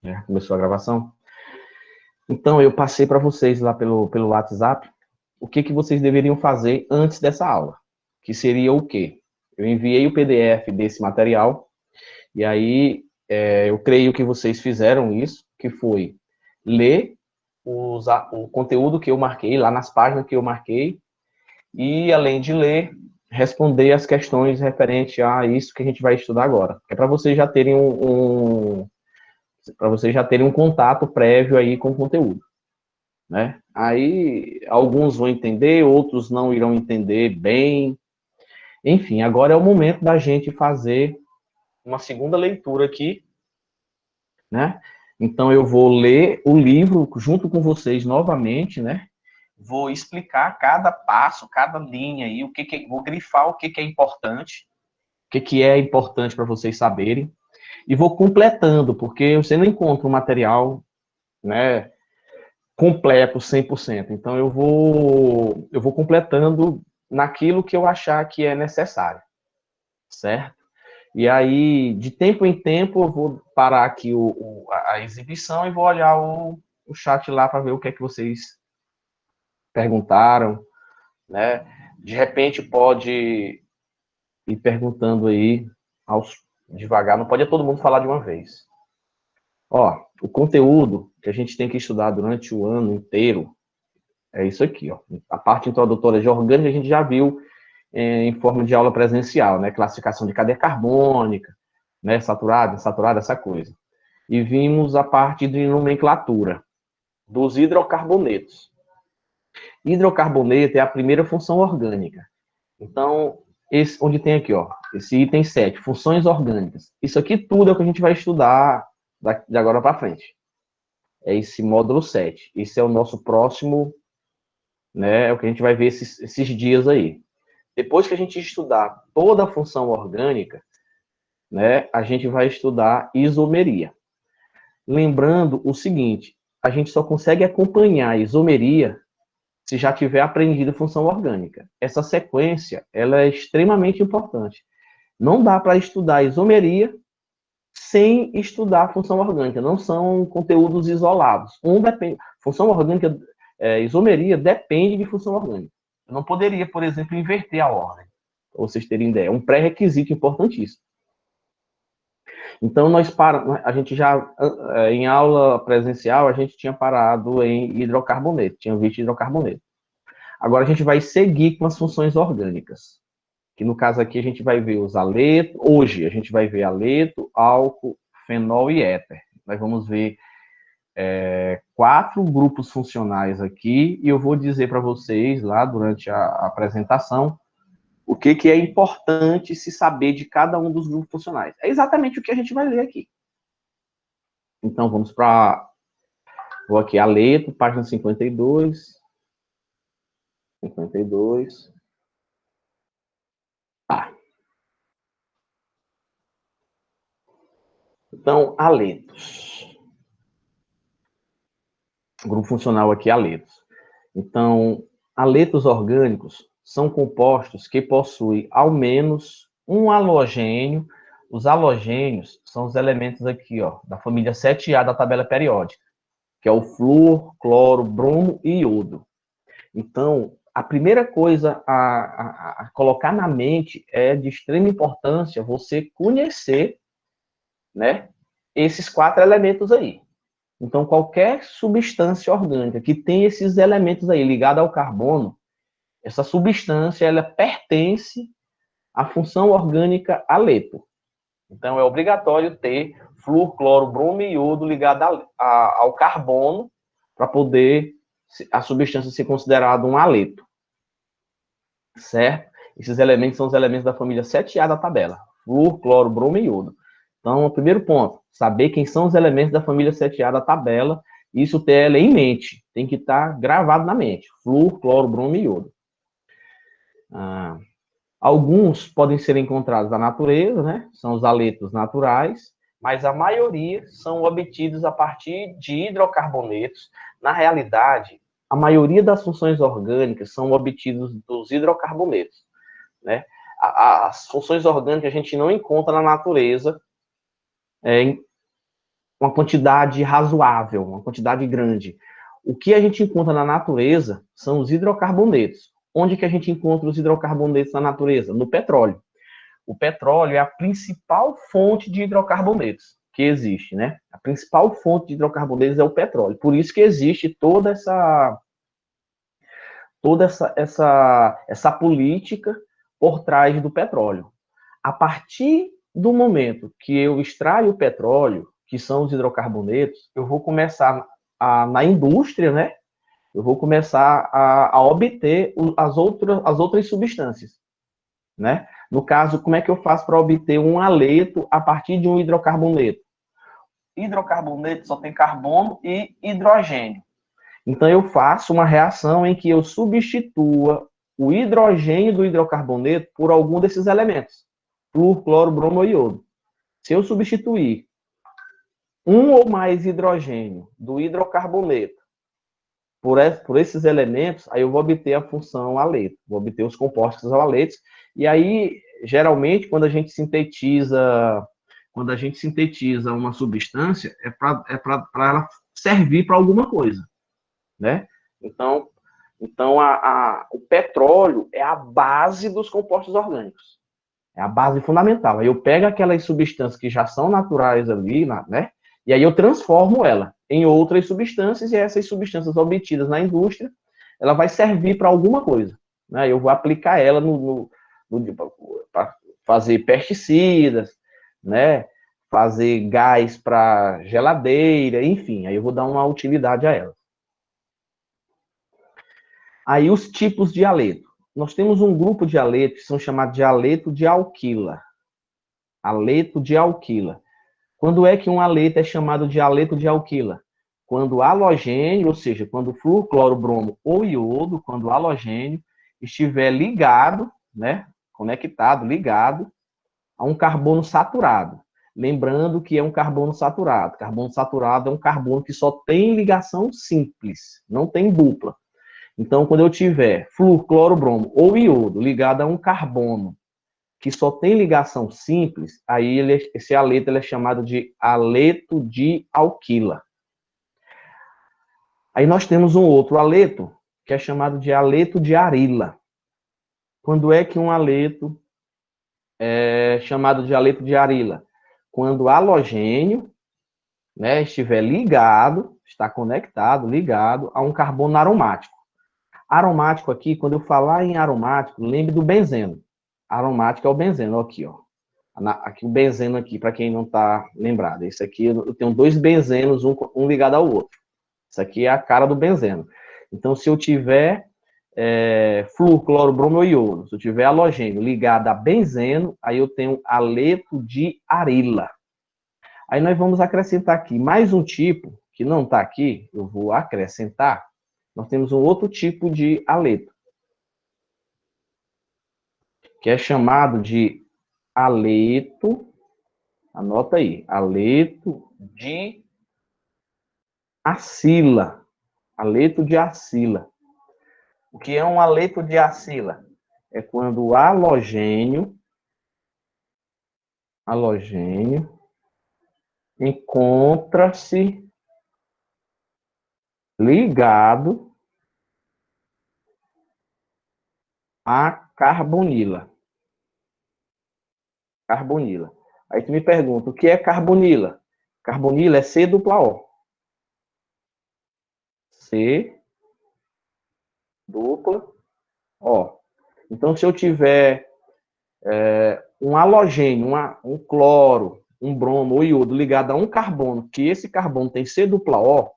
Já começou a gravação? Então, eu passei para vocês lá pelo WhatsApp o que vocês deveriam fazer antes dessa aula, que seria o quê? Eu enviei o PDF desse material, e aí eu creio que vocês fizeram isso, que foi ler o conteúdo que eu marquei, lá nas páginas que eu marquei, e, além de ler, responder as questões referentes a isso que a gente vai estudar agora. É para vocês já terem para vocês já terem um contato prévio aí com o conteúdo, né? Aí alguns vão entender, outros não irão entender bem. Enfim, agora é o momento da gente fazer uma segunda leitura aqui, né? Então eu vou ler o livro junto com vocês novamente, né? Vou explicar cada passo, cada linha aí, vou grifar o que é importante, o que é importante para vocês saberem, e vou completando, porque você não encontra um material, né, completo 100%. Então eu vou completando naquilo que eu achar que é necessário, certo? E aí, de tempo em tempo, eu vou parar aqui a exibição e vou olhar o chat lá para ver o que é que vocês perguntaram, né? De repente pode ir perguntando aí devagar, não pode todo mundo falar de uma vez. Ó, o conteúdo que a gente tem que estudar durante o ano inteiro é isso aqui, ó. A parte introdutória de orgânica a gente já viu em forma de aula presencial, né? Classificação de cadeia carbônica, né? Saturada, insaturada, essa coisa. E vimos a parte de nomenclatura dos hidrocarbonetos. Hidrocarboneto é a primeira função orgânica. Então, onde tem aqui, ó, esse item 7, funções orgânicas. Isso aqui tudo é o que a gente vai estudar de agora para frente. É esse módulo 7. Esse é o nosso próximo, né? É o que a gente vai ver esses dias aí. Depois que a gente estudar toda a função orgânica, né, a gente vai estudar isomeria. Lembrando o seguinte, a gente só consegue acompanhar a isomeria se já tiver aprendido a função orgânica. Essa sequência, ela é extremamente importante. Não dá para estudar isomeria sem estudar a função orgânica. Não são conteúdos isolados. Função orgânica, isomeria depende de função orgânica. Eu não poderia, por exemplo, inverter a ordem, para vocês terem ideia. É um pré-requisito importantíssimo. Então, a gente já, em aula presencial, a gente tinha parado em hidrocarboneto, tinha visto hidrocarboneto. Agora a gente vai seguir com as funções orgânicas, que no caso aqui a gente vai ver os aletos, hoje a gente vai ver aleto, álcool, fenol e éter. Nós vamos ver 4 grupos funcionais aqui, e eu vou dizer para vocês lá durante a apresentação o que é importante se saber de cada um dos grupos funcionais. É exatamente o que a gente vai ler aqui. Então, vamos para... Vou aqui, aleto, página 52. 52. Tá. Então, aletos. O grupo funcional aqui, aletos. Então, aletos orgânicos são compostos que possuem ao menos um halogênio. Os halogênios são os elementos aqui, ó, da família 7A da tabela periódica, que é o flúor, cloro, bromo e iodo. Então, a primeira coisa a colocar na mente é de extrema importância você conhecer, né, esses 4 elementos aí. Então, qualquer substância orgânica que tem esses elementos aí ligada ao carbono, essa substância ela pertence à função orgânica aleto. Então, é obrigatório ter flúor, cloro, bromo e iodo ligado ao carbono para poder a substância ser considerada um aleto. Certo? Esses elementos são os elementos da família 7A da tabela. Flúor, cloro, bromo e iodo. Então, o primeiro ponto, saber quem são os elementos da família 7A da tabela, isso ter ela em mente, tem que estar gravado na mente. Flúor, cloro, bromo e iodo. Alguns podem ser encontrados na natureza, né? São os aletos naturais, mas a maioria são obtidos a partir de hidrocarbonetos. Na realidade, a maioria das funções orgânicas são obtidas dos hidrocarbonetos, né? As funções orgânicas a gente não encontra na natureza uma quantidade razoável, uma quantidade grande. O que a gente encontra na natureza são os hidrocarbonetos. Onde que a gente encontra os hidrocarbonetos na natureza? No petróleo. O petróleo é a principal fonte de hidrocarbonetos que existe, né? A principal fonte de hidrocarbonetos é o petróleo. Por isso que existe toda essa política por trás do petróleo. A partir do momento que eu extraio o petróleo, que são os hidrocarbonetos, eu vou começar na indústria, né? Eu vou começar a obter as outras substâncias, né? No caso, como é que eu faço para obter um haleto a partir de um hidrocarboneto? Hidrocarboneto só tem carbono e hidrogênio. Então, eu faço uma reação em que eu substitua o hidrogênio do hidrocarboneto por algum desses elementos, flúor, cloro, bromo ou iodo. Se eu substituir um ou mais hidrogênio do hidrocarboneto por esses elementos, aí eu vou obter a função haleto, vou obter os compostos haletos, e aí, geralmente, quando a gente sintetiza uma substância, é para ela servir para alguma coisa, né? Então o petróleo é a base dos compostos orgânicos. É a base fundamental. Aí eu pego aquelas substâncias que já são naturais ali, né? E aí eu transformo ela em outras substâncias, e essas substâncias obtidas na indústria, ela vai servir para alguma coisa, né? Eu vou aplicar ela para fazer pesticidas, né? Fazer gás para geladeira, enfim, aí eu vou dar uma utilidade a ela. Aí os tipos de haleto. Nós temos um grupo de haleto que são chamados de haleto de alquila. Haleto de alquila. Quando é que um haleto é chamado de haleto de alquila? Quando o halogênio, ou seja, quando o flúor, cloro, bromo ou iodo, quando o halogênio estiver ligado, né, conectado, ligado a um carbono saturado. Lembrando que é um carbono saturado. Carbono saturado é um carbono que só tem ligação simples, não tem dupla. Então, quando eu tiver flúor, cloro, bromo ou iodo ligado a um carbono que só tem ligação simples, aí esse haleto é chamado de haleto de alquila. Aí nós temos um outro haleto, que é chamado de haleto de arila. Quando é que um haleto é chamado de haleto de arila? Quando o halogênio, né, estiver ligado, está conectado, ligado a um carbono aromático. Aromático aqui, quando eu falar em aromático, lembre do benzeno. Aromático é o benzeno, aqui, ó. Aqui o benzeno aqui, para quem não está lembrado. Esse aqui, eu tenho dois benzenos, um ligado ao outro. Isso aqui é a cara do benzeno. Então, se eu tiver flúor, cloro, bromo ou iodo, se eu tiver halogênio ligado a benzeno, aí eu tenho haleto de arila. Aí nós vamos acrescentar aqui mais um tipo, que não está aqui, eu vou acrescentar. Nós temos um outro tipo de haleto, que é chamado de haleto, anota aí, haleto de acila. Haleto de acila. O que é um haleto de acila? É quando o halogênio encontra-se ligado a carbonila. Carbonila. Aí tu me pergunta, o que é carbonila? Carbonila é C dupla O. C dupla O. Então, se eu tiver um halogênio, um cloro, um bromo ou iodo ligado a um carbono, que esse carbono tem C dupla O,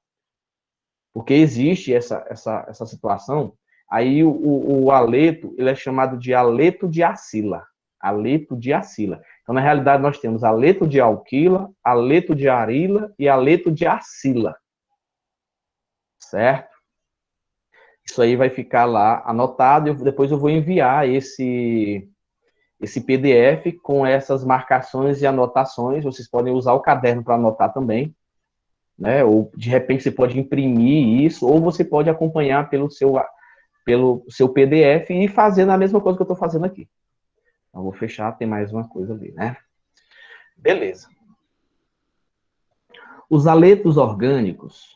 porque existe essa situação, aí o haleto, ele é chamado de haleto de acila. Haleto de acila. Então, na realidade, nós temos haleto de alquila, haleto de arila e haleto de acila. Certo? Isso aí vai ficar lá anotado, depois eu vou enviar esse PDF com essas marcações e anotações. Vocês podem usar o caderno para anotar também, né? Ou de repente você pode imprimir isso, ou você pode acompanhar pelo seu PDF e fazer a mesma coisa que eu estou fazendo aqui. Então, vou fechar, tem mais uma coisa ali, né? Beleza. Os aletos orgânicos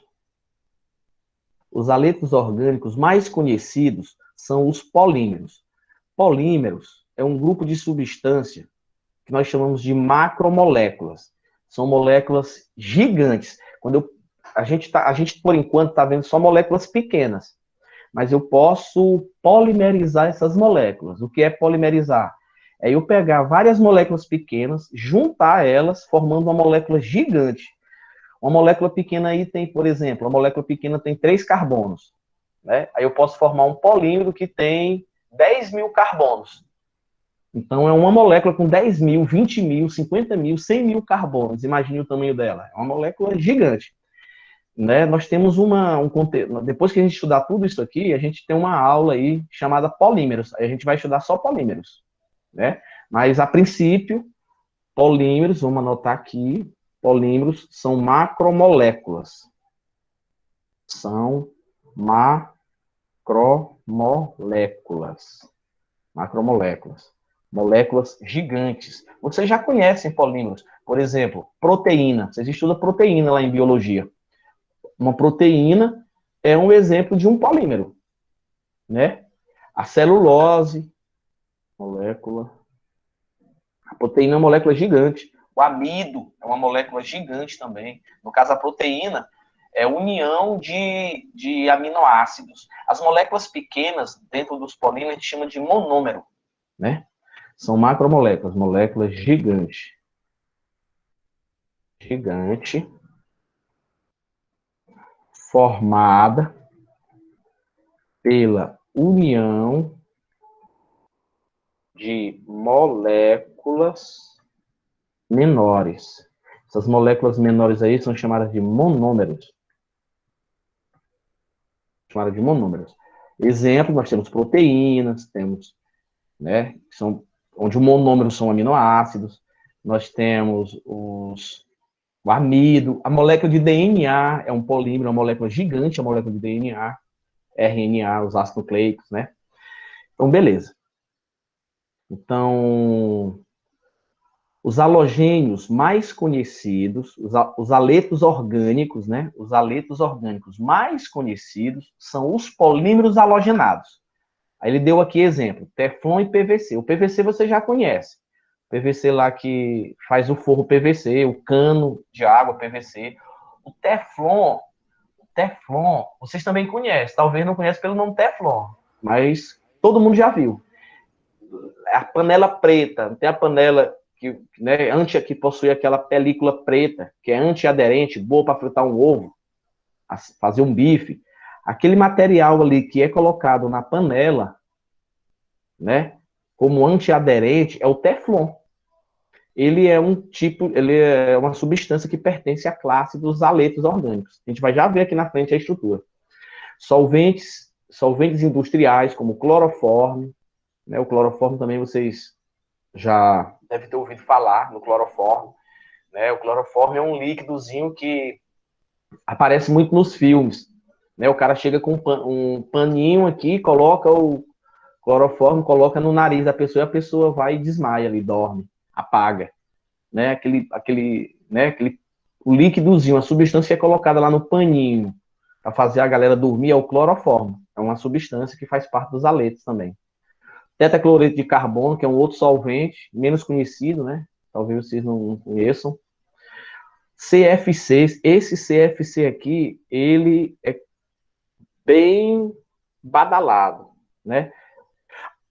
mais conhecidos são os polímeros. Polímeros é um grupo de substância que nós chamamos de macromoléculas. São moléculas gigantes. A gente, por enquanto, está vendo só moléculas pequenas, mas eu posso polimerizar essas moléculas. O que é polimerizar? É eu pegar várias moléculas pequenas, juntar elas, formando uma molécula gigante. Uma molécula pequena aí tem, por exemplo, uma molécula pequena tem 3 carbonos. Né? Aí eu posso formar um polímero que tem 10 mil carbonos. Então, é uma molécula com 10 mil, 20 mil, 50 mil, 100 mil carbonos. Imagine o tamanho dela. É uma molécula gigante. Né? Nós temos um conteúdo. Depois que a gente estudar tudo isso aqui, a gente tem uma aula aí chamada polímeros. Aí a gente vai estudar só polímeros. Né? Mas, a princípio, polímeros, vamos anotar aqui, polímeros são macromoléculas. São macromoléculas. Macromoléculas. Moléculas gigantes. Vocês já conhecem polímeros. Por exemplo, proteína. Vocês estudam proteína lá em biologia. Uma proteína é um exemplo de um polímero. Né? A celulose, molécula. A proteína é uma molécula gigante. O amido é uma molécula gigante também. No caso, a proteína é união de aminoácidos. As moléculas pequenas, dentro dos polímeros, a gente chama de monômero. Né? São macromoléculas, moléculas gigantes. Gigante. Formada pela união de moléculas menores. Essas moléculas menores aí são chamadas de monômeros. Chamadas de monômeros. Exemplo, nós temos proteínas, temos, né, onde o monômero são aminoácidos. Nós temos o amido, a molécula de DNA é um polímero, uma molécula gigante, a molécula de DNA, RNA, os ácidos nucleicos, né? Então, beleza. Então, os halogênios mais conhecidos, os aletos orgânicos, né? Os aletos orgânicos mais conhecidos são os polímeros halogenados. Aí ele deu aqui exemplo, Teflon e PVC. O PVC você já conhece. O PVC lá que faz o forro PVC, o cano de água PVC. O Teflon, vocês também conhecem. Talvez não conheçam pelo nome Teflon, mas todo mundo já viu. A panela preta, tem a panela que, né, que possui aquela película preta, que é antiaderente, boa para fritar um ovo, fazer um bife. Aquele material ali que é colocado na panela, né, como antiaderente, é o Teflon. Ele é uma substância que pertence à classe dos aletos orgânicos. A gente vai já ver aqui na frente a estrutura. Solventes industriais, como cloroforme, né, o cloroforme também vocês já devem ter ouvido falar no cloroforme. Né, o cloroforme é um líquidozinho que aparece muito nos filmes. Né, o cara chega com um paninho aqui, coloca o cloroforme, coloca no nariz da pessoa e a pessoa vai e desmaia ali, dorme, apaga. Né, o líquidozinho, a substância que é colocada lá no paninho para fazer a galera dormir é o cloroforme. É uma substância que faz parte dos aletos também. Tetacloreto de carbono, que é um outro solvente, menos conhecido, né? Talvez vocês não conheçam. CFC, esse CFC aqui, ele é bem badalado, né?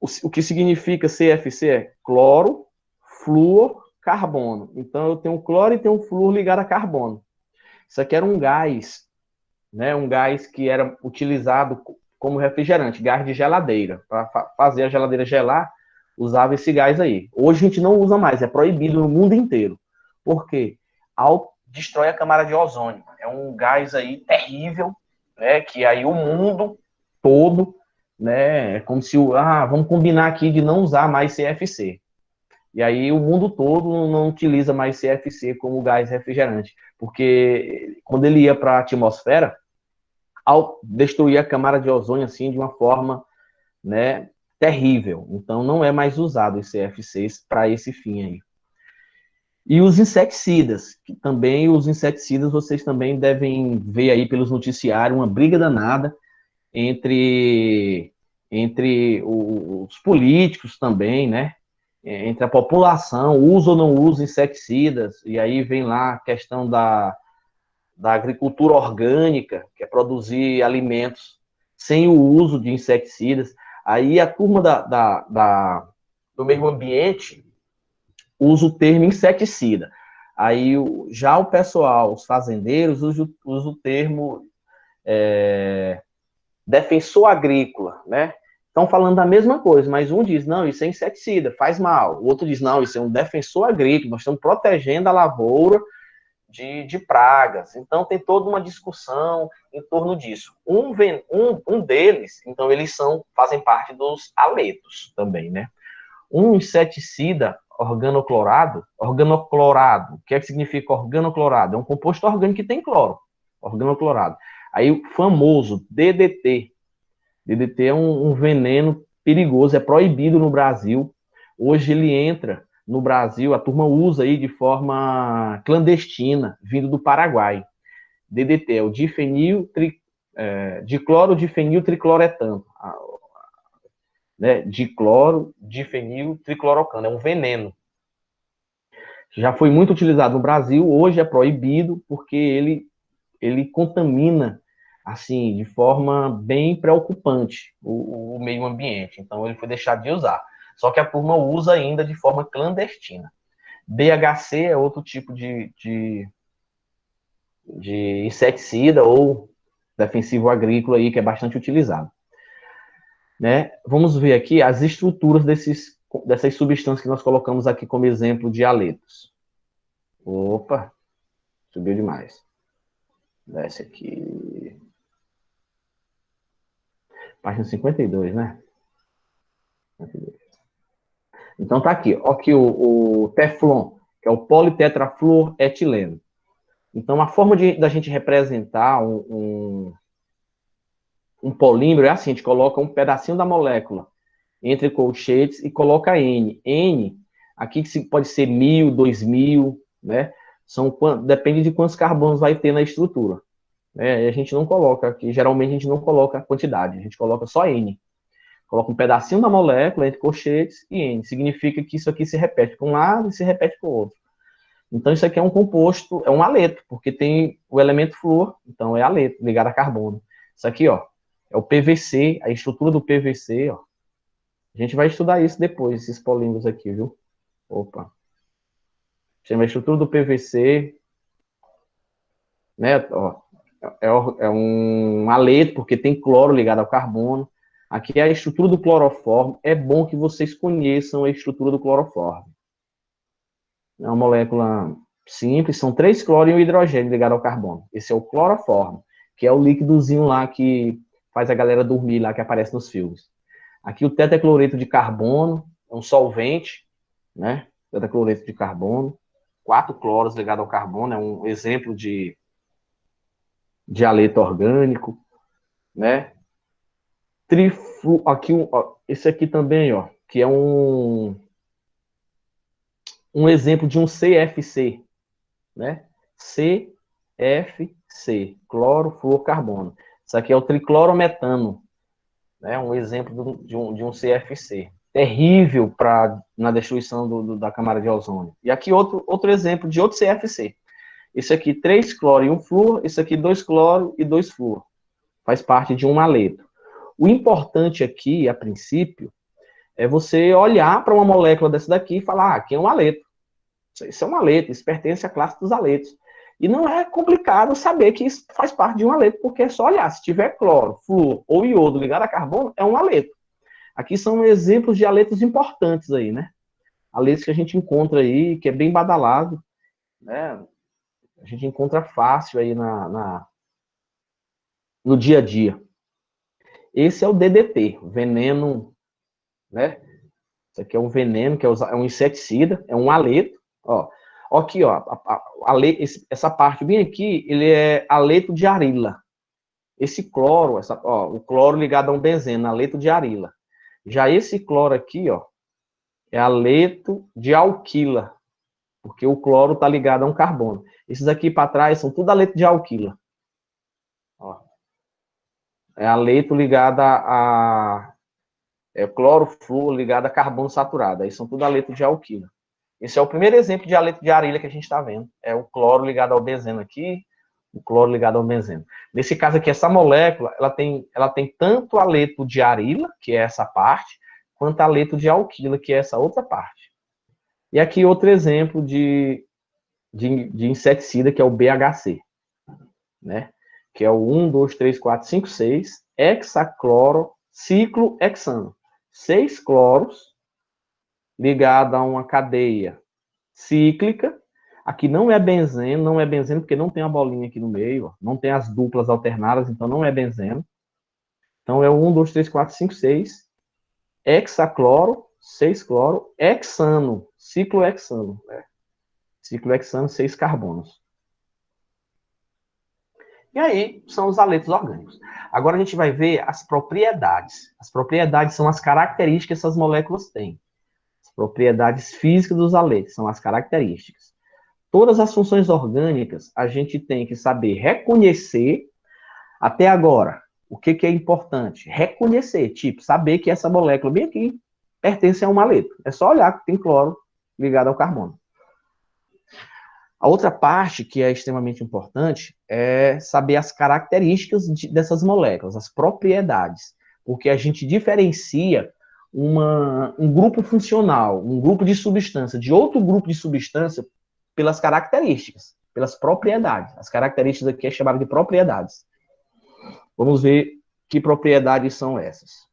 O que significa CFC é cloro, flúor, carbono. Então, eu tenho um cloro e tenho um flúor ligado a carbono. Isso aqui era um gás, né? Um gás que era utilizado como refrigerante, gás de geladeira. Para fazer a geladeira gelar, usava esse gás aí. Hoje a gente não usa mais, é proibido no mundo inteiro. Por quê? Destrói a camada de ozônio. É um gás aí terrível, né? Que aí o mundo todo, né? É como se vamos combinar aqui de não usar mais CFC. E aí o mundo todo não utiliza mais CFC como gás refrigerante, porque quando ele ia para a atmosfera, ao destruir a camada de ozônio assim de uma forma, né, terrível. Então não é mais usado os CFCs para esse fim aí. E os inseticidas, que também os inseticidas vocês também devem ver aí pelos noticiários uma briga danada entre, entre os políticos também, né? Entre a população, usa ou não usa inseticidas, e aí vem lá a questão da agricultura orgânica, que é produzir alimentos sem o uso de inseticidas. Aí a turma do meio ambiente usa o termo inseticida. Aí já o pessoal, os fazendeiros, usa o termo defensor agrícola, né? Estão falando da mesma coisa, mas um diz, não, isso é inseticida, faz mal. O outro diz, não, isso é um defensor agrícola, nós estamos protegendo a lavoura de pragas. Então, tem toda uma discussão em torno disso. Um deles, então, fazem parte dos aletos também, né? Um inseticida organoclorado, o que é que significa organoclorado? É um composto orgânico que tem cloro, organoclorado. Aí o famoso DDT. DDT é um veneno perigoso, é proibido no Brasil. Hoje ele entra no Brasil, a turma usa aí de forma clandestina, vindo do Paraguai. DDT é o dicloro difenil tricloretano, né? Dicloro difenil triclorocano, é um veneno. Já foi muito utilizado no Brasil, hoje é proibido porque ele contamina assim de forma bem preocupante o meio ambiente. Então ele foi deixado de usar. Só que a turma usa ainda de forma clandestina. BHC é outro tipo de inseticida ou defensivo agrícola aí que é bastante utilizado. Né? Vamos ver aqui as estruturas dessas substâncias que nós colocamos aqui como exemplo de aletos. Opa, subiu demais. Desce aqui. Página 52, né? Então tá aqui. Ó, aqui o Teflon, que é o politetrafluoretileno. Então, a forma da gente representar um polímero é assim: a gente coloca um pedacinho da molécula entre colchetes e coloca N. N, aqui que pode ser 1000, 2000, né? Depende de quantos carbonos vai ter na estrutura. Né? E a gente não coloca aqui, geralmente a gente não coloca a quantidade, a gente coloca só N. Coloca um pedacinho da molécula entre colchetes e N. Significa que isso aqui se repete com um lado e se repete com o outro. Então, isso aqui é um composto, é um aleto, porque tem o elemento flúor, então é aleto, ligado a carbono. Isso aqui, ó, é o PVC, a estrutura do PVC, ó. A gente vai estudar isso depois, esses polímeros aqui, viu? Opa. Chama a estrutura do PVC, né? Ó, é um aleto, porque tem cloro ligado ao carbono. Aqui é a estrutura do cloroformo. É bom que vocês conheçam a estrutura do cloroformo. É uma molécula simples, são 3 cloro e um hidrogênio ligado ao carbono. Esse é o cloroformo, que é o líquidozinho lá que faz a galera dormir lá, que aparece nos filmes. Aqui o tetacloreto de carbono, é um solvente, né? Tetacloreto de carbono. 4 cloros ligado ao carbono, é um exemplo de aleto orgânico, né? Aqui, ó, esse aqui também, ó, que é um exemplo de um CFC, né? CFC, clorofluorcarbono. Isso aqui é o triclorometano, né? Um exemplo de um CFC. Terrível na destruição da camada de ozônio. E aqui outro exemplo de outro CFC. Esse aqui 3 cloro e 1 flúor, esse aqui 2 cloro e 2 flúor. Faz parte de um aleto. O importante aqui, a princípio, é você olhar para uma molécula dessa daqui e falar, aqui é um aleto. Isso é um aleto, isso pertence à classe dos aletos. E não é complicado saber que isso faz parte de um aleto, porque é só olhar. Se tiver cloro, flúor ou iodo ligado a carbono, é um aleto. Aqui são exemplos de aletos importantes aí, né? Aletos que a gente encontra aí, que é bem badalado, né? A gente encontra fácil aí no dia a dia. Esse é o DDT, veneno, né? Isso aqui é um veneno, que é um inseticida, é um aleto, ó. Aqui, ó, essa parte bem aqui, ele é aleto de arila. Esse cloro, o cloro ligado a um benzeno, aleto de arila. Já esse cloro aqui, ó, é aleto de alquila, porque o cloro está ligado a um carbono. Esses aqui para trás são tudo aleto de alquila. Ó. É aleto ligado cloro, flúor ligado a carbono saturado. Aí são tudo aleto de alquila. Esse é o primeiro exemplo de aleto de arilha que a gente está vendo. É o cloro ligado ao benzeno aqui, o cloro ligado ao benzeno. Nesse caso aqui, essa molécula, ela tem tanto aleto de arila, que é essa parte, quanto aleto de alquila, que é essa outra parte. E aqui outro exemplo de inseticida, que é o BHC, né? Que é o 1, 2, 3, 4, 5, 6, hexacloro, ciclohexano. 6 cloros ligados a uma cadeia cíclica. Aqui não é benzeno porque não tem a bolinha aqui no meio, ó, não tem as duplas alternadas, então não é benzeno. Então é o 1, 2, 3, 4, 5, 6, hexacloro, 6 cloro, hexano, ciclohexano, né? Ciclohexano, 6 carbonos. E aí são os aletos orgânicos. Agora a gente vai ver as propriedades. As propriedades são as características que essas moléculas têm. As propriedades físicas dos aletos são as características. Todas as funções orgânicas a gente tem que saber reconhecer. Até agora, o que é importante? Reconhecer, tipo, saber que essa molécula bem aqui pertence a um aleto. É só olhar que tem cloro ligado ao carbono. A outra parte que é extremamente importante é saber as características dessas moléculas, as propriedades, porque a gente diferencia um grupo funcional, um grupo de substância, de outro grupo de substância pelas características, pelas propriedades. As características aqui é chamada de propriedades. Vamos ver que propriedades são essas.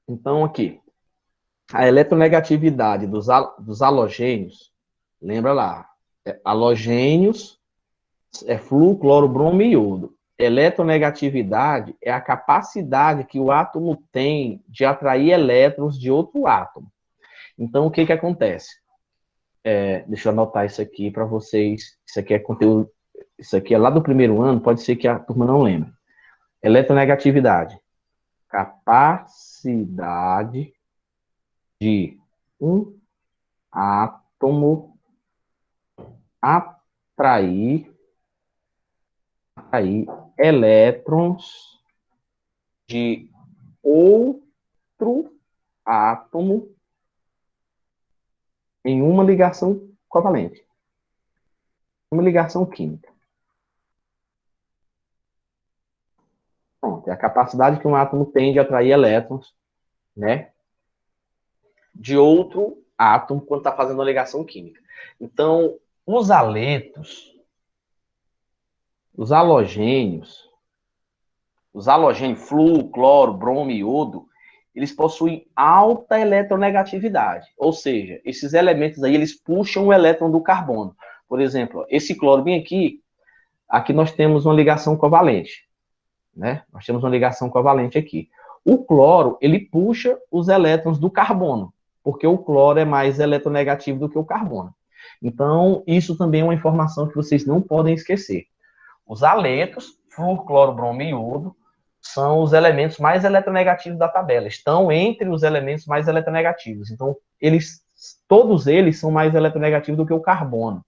Então, aqui, a eletronegatividade dos halogênios, lembra lá, halogênios é flúor, cloro, bromo e iodo. Eletronegatividade é a capacidade que o átomo tem de atrair elétrons de outro átomo. Então, o que acontece? Deixa eu anotar isso aqui para vocês. Isso aqui é conteúdo, isso aqui é lá do primeiro ano, pode ser que a turma não lembre. Eletronegatividade. Capacidade de um átomo atrair elétrons de outro átomo em uma ligação covalente, uma ligação química. Pronto, é a capacidade que um átomo tem de atrair elétrons, né, de outro átomo quando está fazendo uma ligação química. Então, os aletos, os halogênios, flúor, cloro, bromo e iodo, eles possuem alta eletronegatividade. Ou seja, esses elementos aí, eles puxam o elétron do carbono. Por exemplo, esse cloro bem aqui nós temos uma ligação covalente, né? Nós temos uma ligação covalente aqui. O cloro, ele puxa os elétrons do carbono, porque o cloro é mais eletronegativo do que o carbono. Então, isso também é uma informação que vocês não podem esquecer. Os aletos, flúor, cloro, bromo e iodo, são os elementos mais eletronegativos da tabela. Estão entre os elementos mais eletronegativos. Então, todos eles são mais eletronegativos do que o carbono.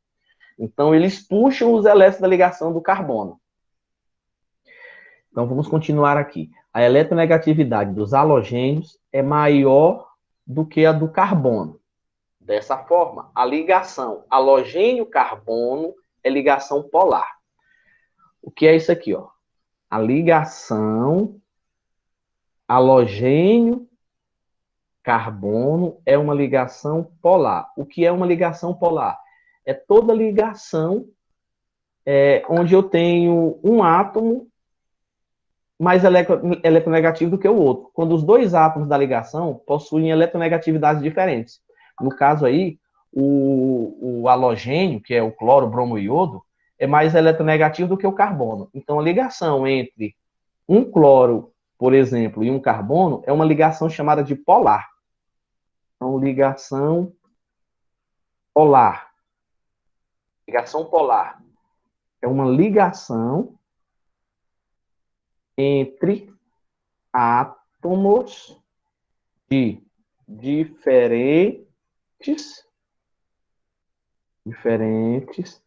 Então, eles puxam os elétrons da ligação do carbono. Então, vamos continuar aqui. A eletronegatividade dos halogênios é maior do que a do carbono. Dessa forma, a ligação halogênio-carbono é ligação polar. O que é isso aqui, ó? A ligação halogênio-carbono é uma ligação polar. O que é uma ligação polar? É toda ligação onde eu tenho um átomo mais eletronegativo do que o outro. Quando os dois átomos da ligação possuem eletronegatividades diferentes. No caso aí, o halogênio, que é o cloro, bromo e iodo, é mais eletronegativo do que o carbono. Então, a ligação entre um cloro, por exemplo, e um carbono é uma ligação chamada de polar. Então, ligação polar. Ligação polar é uma ligação entre átomos de diferentes diferentes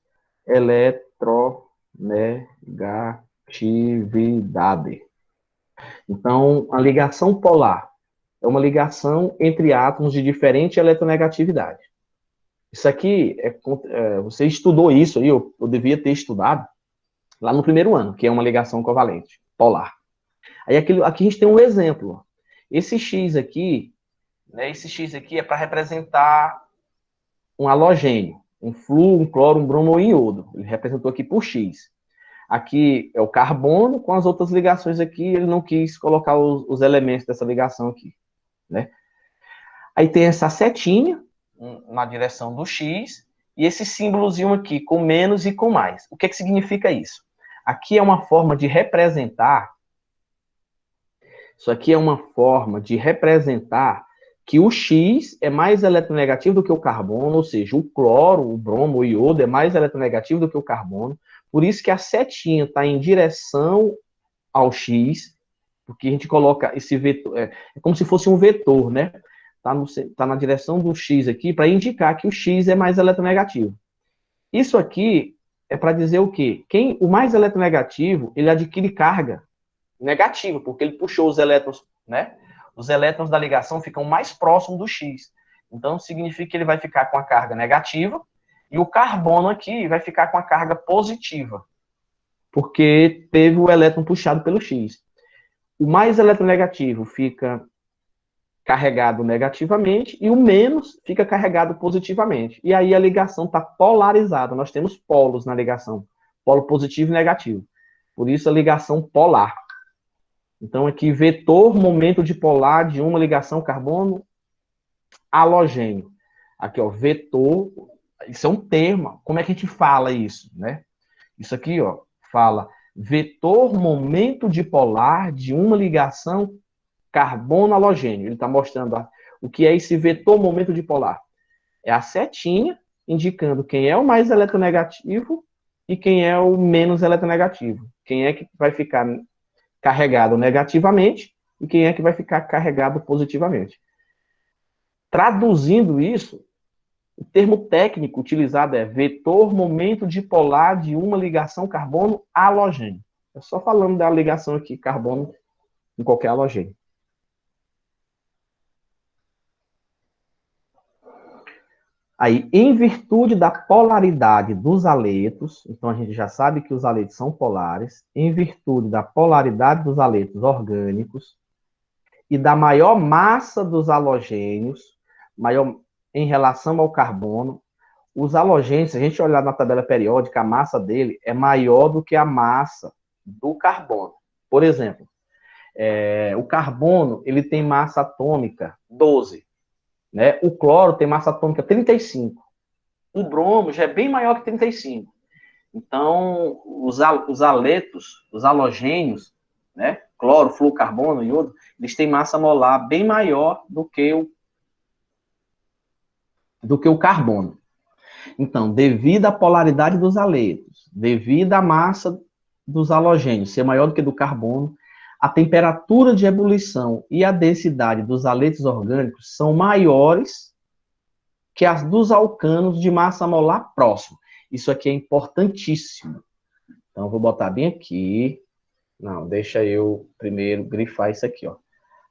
eletronegatividade. Então, a ligação polar é uma ligação entre átomos de diferente eletronegatividade. Isso aqui, você estudou isso aí, eu devia ter estudado lá no primeiro ano, que é uma ligação covalente, polar. Aí aqui a gente tem um exemplo. Ó. Esse X aqui, né, é para representar um halogênio, um flúor, um cloro, um bromo ou um iodo. Ele representou aqui por X. Aqui é o carbono, com as outras ligações aqui, ele não quis colocar os elementos dessa ligação aqui, né? Aí tem essa setinha na direção do X e esse símbolozinho aqui, com menos e com mais. O que significa isso? Aqui é uma forma de representar, isso aqui é uma forma de representar que o X é mais eletronegativo do que o carbono, ou seja, o cloro, o bromo, o iodo é mais eletronegativo do que o carbono. Por isso que a setinha está em direção ao X, porque a gente coloca esse vetor, é como se fosse um vetor, né? Tá na direção do X aqui, para indicar que o X é mais eletronegativo. Isso aqui é para dizer o quê? O mais eletronegativo, ele adquire carga negativa, porque ele puxou os elétrons, né? Os elétrons da ligação ficam mais próximos do X. Então, significa que ele vai ficar com a carga negativa, e o carbono aqui vai ficar com a carga positiva, porque teve o elétron puxado pelo X. O mais eletronegativo fica carregado negativamente e o menos fica carregado positivamente. E aí a ligação está polarizada. Nós temos polos na ligação, polo positivo e negativo. Por isso a ligação polar. Então aqui vetor momento dipolar de uma ligação carbono halogênio. Aqui ó, vetor, isso é um termo. Como é que a gente fala isso, né? Isso aqui ó, fala vetor momento dipolar de uma ligação carbono halogênio. Ele está mostrando o que é esse vetor momento dipolar. É a setinha indicando quem é o mais eletronegativo e quem é o menos eletronegativo. Quem é que vai ficar carregado negativamente e quem é que vai ficar carregado positivamente. Traduzindo isso, o termo técnico utilizado é vetor momento dipolar de uma ligação carbono halogênio. É só falando da ligação aqui carbono em qualquer halogênio. Aí, em virtude da polaridade dos aletos, então a gente já sabe que os aletos são polares, em virtude da polaridade dos aletos orgânicos e da maior massa dos halogênios, maior em relação ao carbono, os halogênios, se a gente olhar na tabela periódica, a massa dele é maior do que a massa do carbono. Por exemplo, o carbono ele tem massa atômica 12. Né? O cloro tem massa atômica 35. O bromo já é bem maior que 35. Então, os aletos, os halogênios, né? Cloro, flúor, carbono, iodo, eles têm massa molar bem maior do que o carbono. Então, devido à polaridade dos aletos, devido à massa dos halogênios ser maior do que do carbono, a temperatura de ebulição e a densidade dos aletos orgânicos são maiores que as dos alcanos de massa molar próximo. Isso aqui é importantíssimo. Então, eu vou botar bem aqui. Não, deixa eu primeiro grifar isso aqui, ó.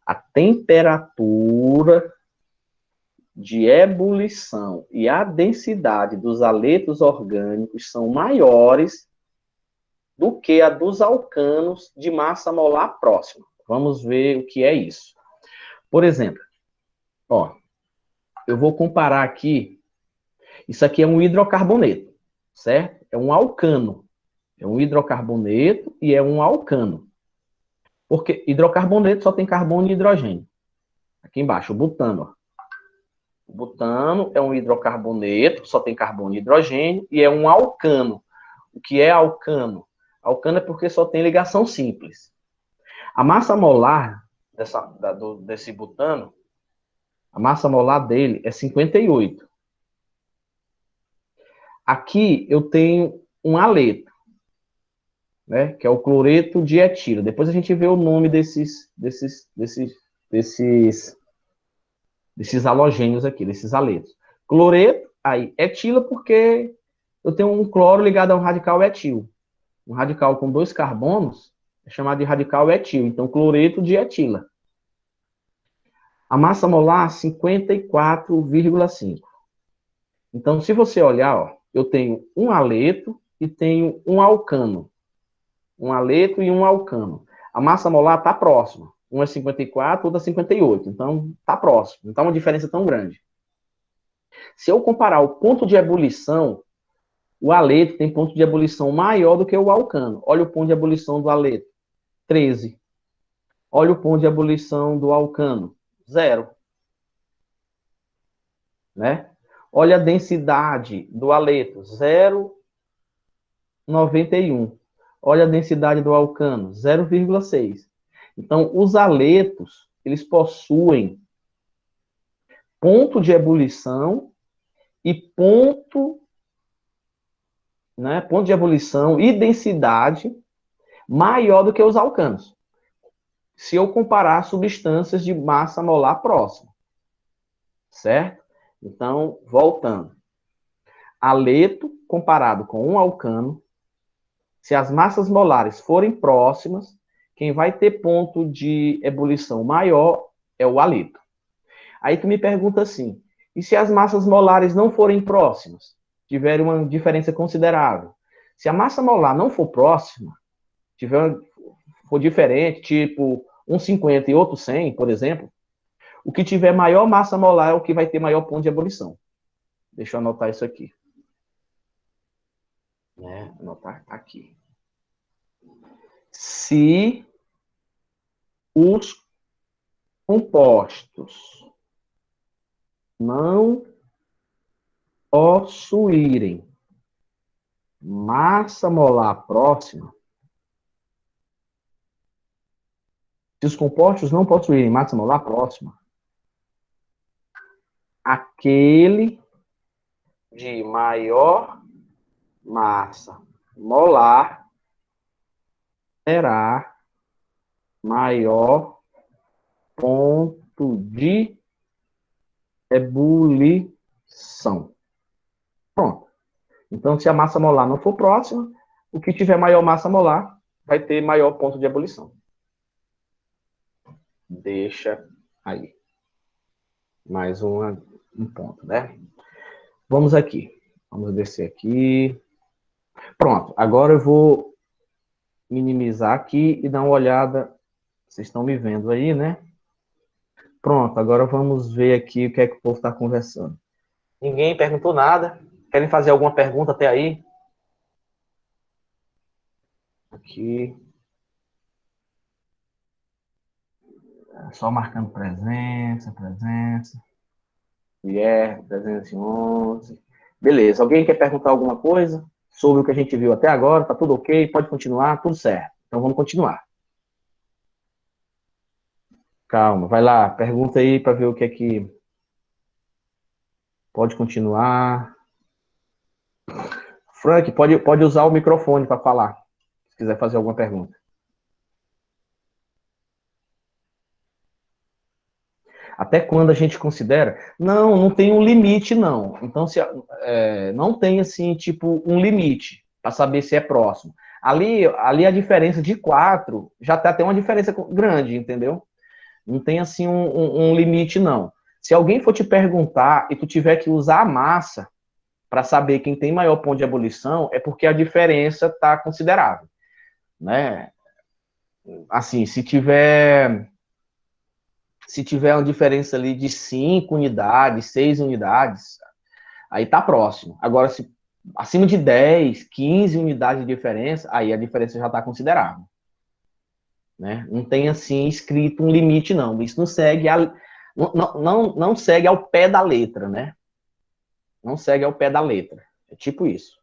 A temperatura de ebulição e a densidade dos aletos orgânicos são maiores do que a dos alcanos de massa molar próxima. Vamos ver o que é isso. Por exemplo, ó, eu vou comparar aqui, isso aqui é um hidrocarboneto, certo? É um alcano. É um hidrocarboneto e é um alcano. Porque hidrocarboneto só tem carbono e hidrogênio. Aqui embaixo, o butano, ó. O butano é um hidrocarboneto, só tem carbono e hidrogênio, e é um alcano. O que é alcano? Alcano é porque só tem ligação simples. A massa molar desse butano, a massa molar dele é 58. Aqui eu tenho um aleto, né, que é o cloreto de etilo. Depois a gente vê o nome desses halogênios aqui, desses aletos. Cloreto, Aí, etila porque eu tenho um cloro ligado a um radical etil. Um radical com 2 carbonos é chamado de radical etil. Então, cloreto de etila. A massa molar, 54,5. Então, se você olhar, ó, eu tenho um aleto e tenho um alcano. Um aleto e um alcano. A massa molar está próxima. Um é 54, outro é 58. Então, está próximo. Não está uma diferença tão grande. Se eu comparar o ponto de ebulição, o aleto tem ponto de ebulição maior do que o alcano. Olha o ponto de ebulição do aleto, 13. Olha o ponto de ebulição do alcano, 0. Né? Olha a densidade do aleto, 0,91. Olha a densidade do alcano, 0,6. Então, os aletos, eles possuem ponto de ebulição e ponto de ebulição e densidade maior do que os alcanos. Se eu comparar substâncias de massa molar próxima. Certo? Então, voltando. Aleto comparado com um alcano, se as massas molares forem próximas, quem vai ter ponto de ebulição maior é o aleto. Aí tu me pergunta assim, e se as massas molares não forem próximas? Tiverem uma diferença considerável. Se a massa molar não for próxima, for diferente, tipo um 50 e outro 100, por exemplo, o que tiver maior massa molar é o que vai ter maior ponto de ebulição. Deixa eu anotar isso aqui. Anotar aqui. Se os compostos não possuírem massa molar próxima, se os compostos não possuírem massa molar próxima, aquele de maior massa molar terá maior ponto de ebulição. Pronto. Então, se a massa molar não for próxima, o que tiver maior massa molar vai ter maior ponto de ebulição. Deixa aí. Mais um ponto, né? Vamos aqui. Vamos descer aqui. Pronto. Agora eu vou minimizar aqui e dar uma olhada. Vocês estão me vendo aí, né? Pronto. Agora vamos ver aqui o que é que o povo está conversando. Ninguém perguntou nada. Querem fazer alguma pergunta até aí? Aqui. Só marcando presença. Guilherme, 311. Beleza. Alguém quer perguntar alguma coisa sobre o que a gente viu até agora? Tá tudo ok? Pode continuar? Tudo certo. Então vamos continuar. Calma, vai lá. Pergunta aí para ver o que é que... Pode continuar. Frank, pode usar o microfone para falar, se quiser fazer alguma pergunta. Até quando a gente considera? Não tem um limite, não. Então, não tem, assim, tipo, um limite para saber se é próximo. Ali a diferença de 4 já está até uma diferença grande, entendeu? Não tem, assim, um limite, não. Se alguém for te perguntar e tu tiver que usar a massa para saber quem tem maior ponto de ebulição, é porque a diferença está considerável, né? Assim, se tiver uma diferença ali de 5 unidades, 6 unidades, aí tá próximo. Agora, se acima de 10, 15 unidades de diferença, aí a diferença já está considerável. Né? Não tem, assim, escrito um limite, não. Isso não segue, não segue ao pé da letra, né? Não segue ao pé da letra. É tipo isso.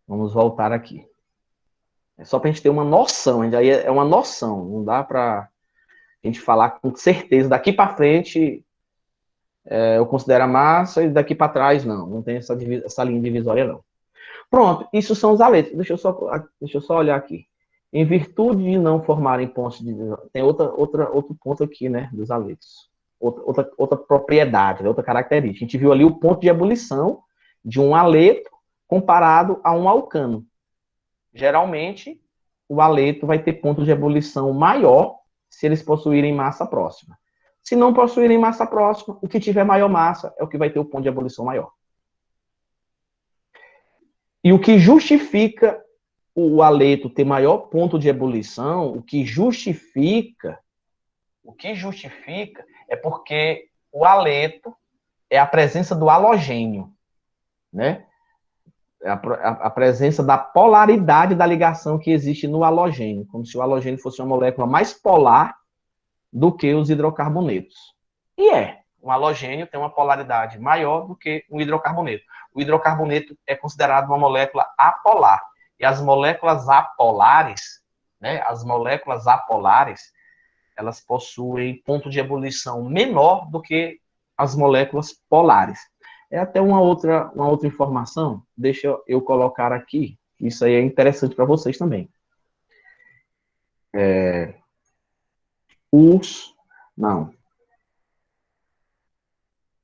Vamos voltar aqui. É só para a gente ter uma noção, aí é uma noção, não dá para a gente falar com certeza. Daqui para frente, eu considero a massa, e daqui para trás, não tem essa linha divisória, não. Pronto, isso são os aletos. Deixa eu só olhar aqui. Em virtude de não formarem pontos de divisão, tem outro ponto aqui, né, dos aletos. outra propriedade, né? Outra característica. A gente viu ali o ponto de ebulição de um haleto comparado a um alcano. Geralmente, o haleto vai ter ponto de ebulição maior se eles possuírem massa próxima. Se não possuírem massa próxima, o que tiver maior massa é o que vai ter o ponto de ebulição maior. E o que justifica o haleto ter maior ponto de ebulição, o que justifica é porque o haleto é a presença do halogênio, né? É a presença da polaridade da ligação que existe no halogênio, como se o halogênio fosse uma molécula mais polar do que os hidrocarbonetos. E um halogênio tem uma polaridade maior do que um hidrocarboneto. O hidrocarboneto é considerado uma molécula apolar. E as moléculas apolares, né, elas possuem ponto de ebulição menor do que as moléculas polares. É até uma outra informação, deixa eu colocar aqui, isso aí é interessante para vocês também.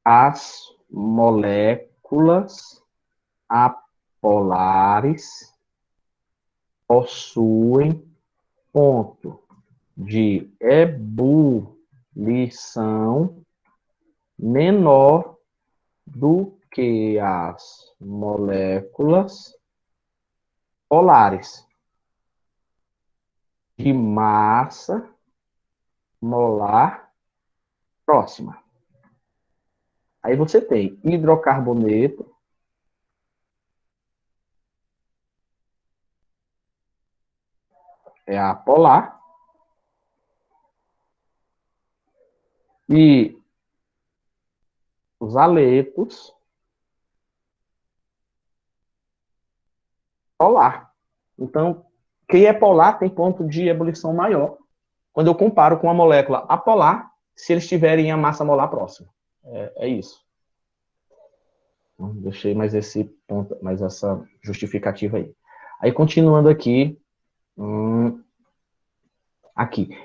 As moléculas apolares possuem ponto de ebulição menor do que as moléculas polares de massa molar próxima. Aí você tem hidrocarboneto, é apolar, e os haletos polar. Então, quem é polar tem ponto de ebulição maior quando eu comparo com a molécula apolar, se eles tiverem a massa molar próxima. É isso. Então, deixei mais esse ponto, mais essa justificativa aí. Aí, continuando aqui,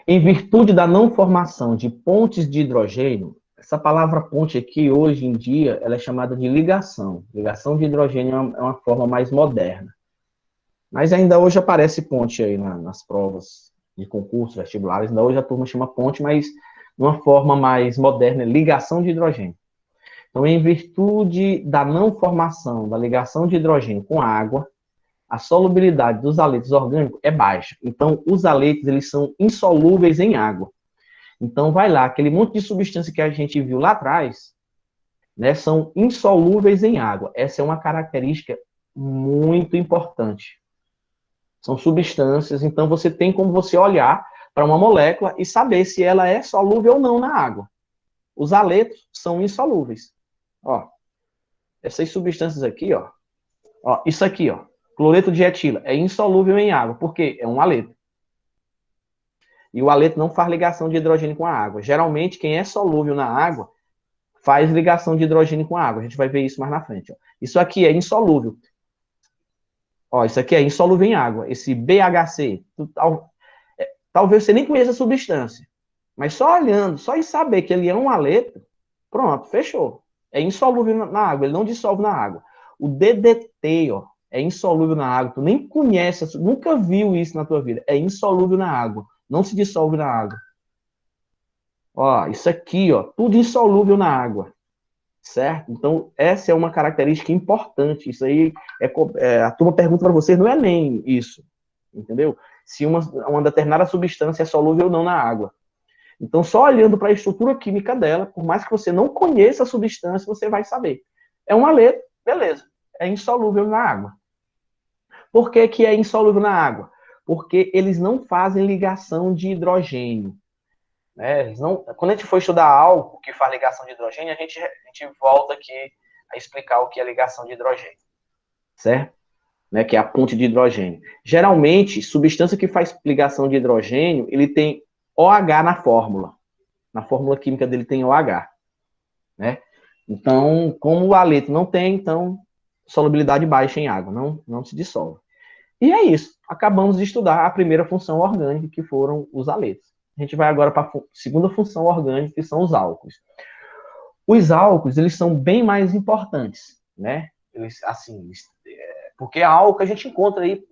em virtude da não formação de pontes de hidrogênio, essa palavra ponte aqui, hoje em dia, ela é chamada de ligação. Ligação de hidrogênio é uma forma mais moderna. Mas ainda hoje aparece ponte aí nas provas de concursos vestibulares. Ainda hoje a turma chama ponte, mas de uma forma mais moderna, é ligação de hidrogênio. Então, em virtude da não formação da ligação de hidrogênio com água, a solubilidade dos haletos orgânicos é baixa. Então, os haletos, eles são insolúveis em água. Então, vai lá, aquele monte de substância que a gente viu lá atrás, né, são insolúveis em água. Essa é uma característica muito importante. São substâncias, então você tem como você olhar para uma molécula e saber se ela é solúvel ou não na água. Os haletos são insolúveis. Ó, essas substâncias aqui, ó, isso aqui, ó, cloreto de etila, é insolúvel em água, porque é um haleto. E o haleto não faz ligação de hidrogênio com a água. Geralmente, quem é solúvel na água faz ligação de hidrogênio com a água. A gente vai ver isso mais na frente. Ó. Isso aqui é insolúvel. Ó, isso aqui é insolúvel em água. Esse BHC, talvez você nem conheça a substância. Mas só olhando, só em saber que ele é um haleto, pronto, fechou. É insolúvel na água, ele não dissolve na água. O DDT, ó, é insolúvel na água. Tu nem conhece, nunca viu isso na tua vida. É insolúvel na água. Não se dissolve na água. Ó, isso aqui, ó, tudo insolúvel na água. Certo? Então, essa é uma característica importante. Isso aí, a turma pergunta para vocês, não é nem isso. Entendeu? Se uma determinada substância é solúvel ou não na água. Então, só olhando para a estrutura química dela, por mais que você não conheça a substância, você vai saber. É um haleto, beleza. É insolúvel na água. Por que que é insolúvel na água? Porque eles não fazem ligação de hidrogênio. Né? Quando a gente for estudar álcool que faz ligação de hidrogênio, a gente volta aqui a explicar o que é ligação de hidrogênio. Certo? Né? Que é a ponte de hidrogênio. Geralmente, substância que faz ligação de hidrogênio, ele tem OH na fórmula. Na fórmula química dele tem OH. Né? Então, como o haleto não tem, então, solubilidade baixa em água, não se dissolve. E é isso. Acabamos de estudar a primeira função orgânica, que foram os haletos. A gente vai agora para a segunda função orgânica, que são os álcools. Os álcools, eles são bem mais importantes, né? Eles, assim, porque álcool a gente encontra aí,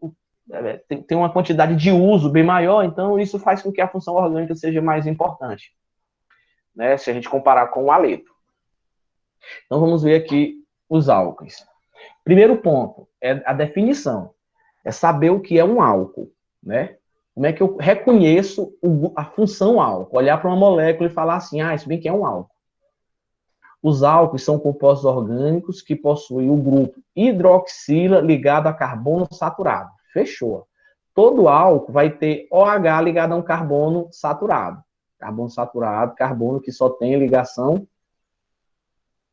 tem uma quantidade de uso bem maior, então isso faz com que a função orgânica seja mais importante, né? Se a gente comparar com o haleto. Então vamos ver aqui os álcools. Primeiro ponto é a definição, é saber o que é um álcool, né? Como é que eu reconheço a função álcool? Olhar para uma molécula e falar assim, isso bem que é um álcool. Os álcools são compostos orgânicos que possuem o grupo hidroxila ligado a carbono saturado. Fechou. Todo álcool vai ter OH ligado a um carbono saturado. Carbono saturado, carbono que só tem ligação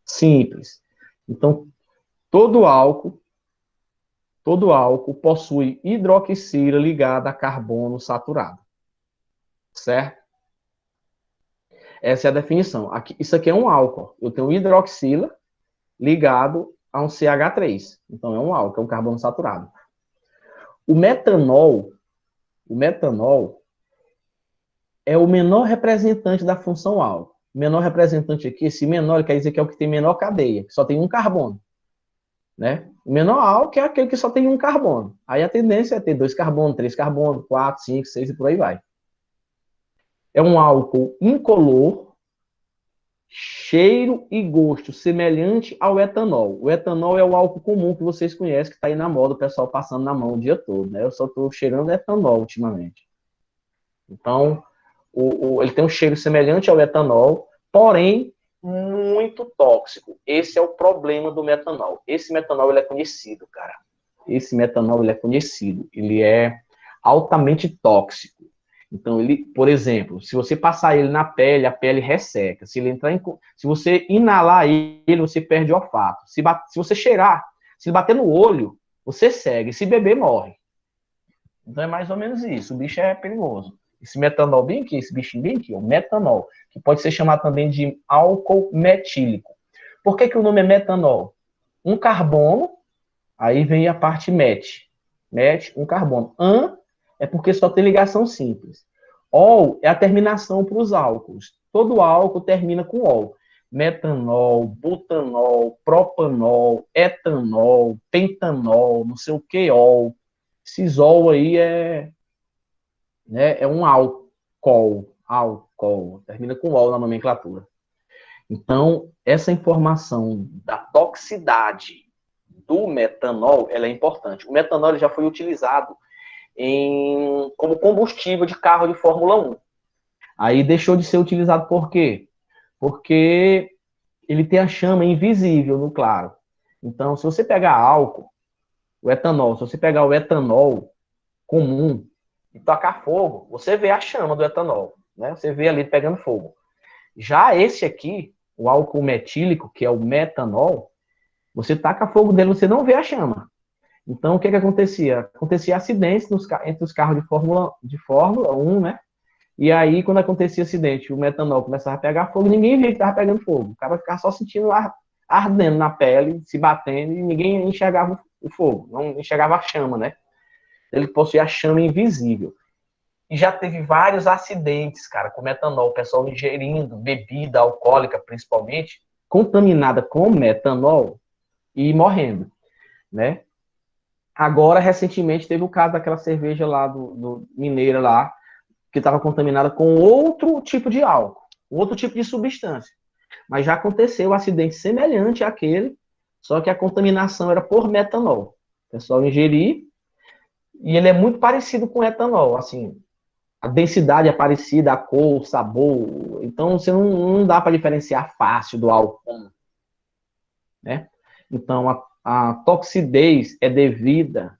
simples. Então, todo álcool possui hidroxila ligada a carbono saturado. Certo? Essa é a definição. Isso aqui é um álcool. Eu tenho hidroxila ligado a um CH3. Então, é um álcool, é um carbono saturado. O metanol é o menor representante da função álcool. O menor representante aqui, esse menor, quer dizer que é o que tem menor cadeia, que só tem um carbono. Né? O menor álcool é aquele que só tem um carbono. Aí a tendência é ter 2 carbonos, 3 carbonos, 4, 5, 6 e por aí vai. É um álcool incolor, cheiro e gosto semelhante ao etanol. O etanol é o álcool comum que vocês conhecem, que está aí na moda, o pessoal passando na mão o dia todo. Né? Eu só estou cheirando etanol ultimamente. Então, ele tem um cheiro semelhante ao etanol, porém muito tóxico. Esse é o problema do metanol. Esse metanol ele é conhecido, cara. Esse metanol ele é conhecido. Ele é altamente tóxico. Então, ele, por exemplo, se você passar ele na pele, a pele resseca. Se você inalar ele, você perde o olfato. Se você cheirar, se bater no olho, você cega. Se beber, morre. Então é mais ou menos isso. O bicho é perigoso. Esse metanol bem aqui, esse bichinho bem aqui, o metanol, que pode ser chamado também de álcool metílico. Por que o nome é metanol? Um carbono, aí vem a parte met. Met, um carbono. An é porque só tem ligação simples. Ol é a terminação para os álcools. Todo álcool termina com ol. Metanol, butanol, propanol, etanol, pentanol, não sei o que, ol. Esses ol aí é um álcool, termina com ol na nomenclatura. Então, essa informação da toxicidade do metanol, ela é importante. O metanol ele já foi utilizado como combustível de carro de Fórmula 1. Aí deixou de ser utilizado por quê? Porque ele tem a chama invisível no claro. Então, se você pegar álcool, o etanol, se você pegar o etanol comum e tacar fogo, você vê a chama do etanol, né? Você vê ali pegando fogo. Já esse aqui, o álcool metílico, que é o metanol, você taca fogo nele, você não vê a chama. Então, o que acontecia? Acontecia acidentes entre os carros de Fórmula 1, né? E aí, quando acontecia acidente, o metanol começava a pegar fogo, ninguém via que estava pegando fogo. O cara ficava só sentindo ardendo na pele, se batendo, e ninguém enxergava o fogo, não enxergava a chama, né? Ele possui a chama invisível. E já teve vários acidentes, cara, com metanol, o pessoal ingerindo bebida alcoólica, principalmente, contaminada com metanol e morrendo, né? Agora, recentemente, teve o caso daquela cerveja lá do Mineira lá, que estava contaminada com outro tipo de álcool, outro tipo de substância. Mas já aconteceu um acidente semelhante àquele, só que a contaminação era por metanol. O pessoal ingerir, e ele é muito parecido com etanol, assim, a densidade é parecida, a cor, o sabor, então você não dá para diferenciar fácil do álcool, né? Então, a toxidez é devida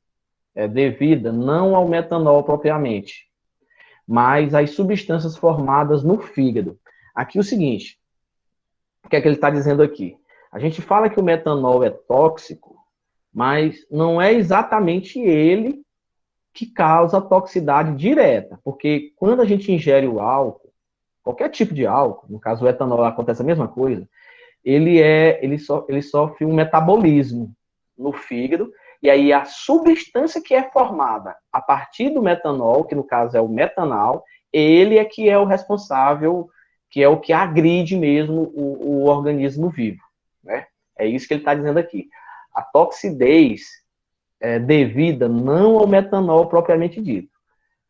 não ao metanol propriamente, mas às substâncias formadas no fígado. Aqui o seguinte, o que é que ele está dizendo aqui? A gente fala que o metanol é tóxico, mas não é exatamente ele que causa a toxicidade direta, porque quando a gente ingere o álcool, qualquer tipo de álcool, no caso o etanol acontece a mesma coisa, ele sofre um metabolismo no fígado, e aí a substância que é formada a partir do metanol, que no caso é o metanol, ele é que é o responsável, que é o que agride mesmo o organismo vivo, né? É isso que ele está dizendo aqui. A toxidez é devida não ao metanol propriamente dito,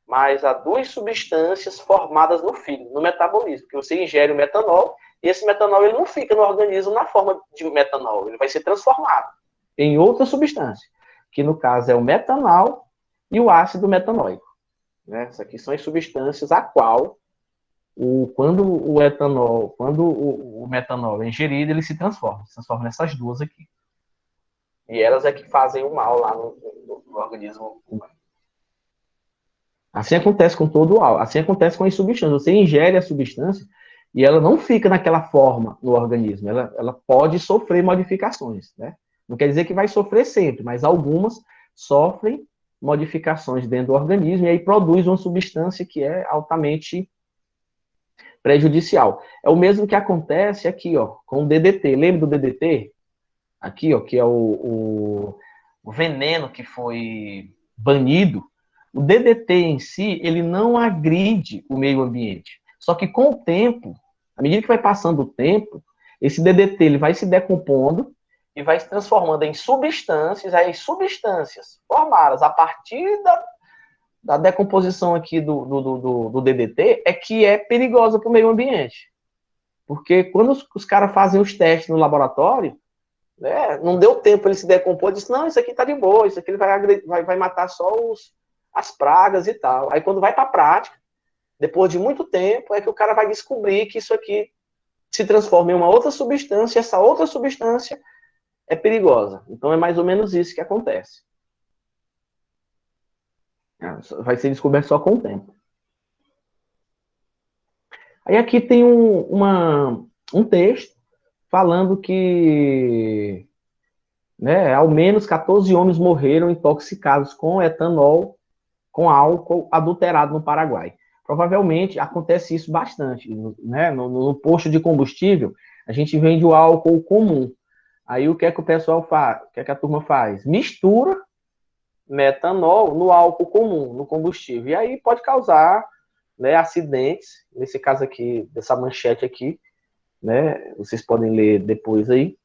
mas a duas substâncias formadas no fígado, no metabolismo, que você ingere o metanol, e esse metanol ele não fica no organismo na forma de metanol, ele vai ser transformado em outra substância, que no caso é o metanol e o ácido metanóico. Né? Essas aqui são as substâncias a qual, quando o metanol é ingerido, ele se transforma nessas duas aqui. E elas é que fazem o mal lá no organismo humano. Assim acontece com todo o álcool, assim acontece com as substâncias. Você ingere a substância e ela não fica naquela forma no organismo, ela pode sofrer modificações, né? Não quer dizer que vai sofrer sempre, mas algumas sofrem modificações dentro do organismo e aí produz uma substância que é altamente prejudicial. É o mesmo que acontece aqui, ó, com o DDT. Lembra do DDT? Aqui, ó, que é o veneno que foi banido. O DDT em si, ele não agride o meio ambiente. Só que com o tempo, à medida que vai passando o tempo, esse DDT ele vai se decompondo e vai se transformando em substâncias, aí substâncias formadas a partir da decomposição aqui do DDT é que é perigosa para o meio ambiente. Porque quando os caras fazem os testes no laboratório, né, não deu tempo ele se decompor, disse, não, isso aqui tá de boa, isso aqui vai matar só as pragas e tal. Aí quando vai para a prática, depois de muito tempo, é que o cara vai descobrir que isso aqui se transforma em uma outra substância, e essa outra substância é perigosa. Então é mais ou menos isso que acontece. Vai ser descoberto só com o tempo. Aí aqui tem um texto falando que, né, ao menos 14 homens morreram intoxicados com etanol, com álcool adulterado no Paraguai. Provavelmente acontece isso bastante, né? No posto de combustível, a gente vende o álcool comum. Aí o que é que o pessoal faz? O que é que a turma faz? Mistura metanol no álcool comum, no combustível. E aí pode causar, né, acidentes. Nesse caso aqui, dessa manchete aqui, né? Vocês podem ler depois aí.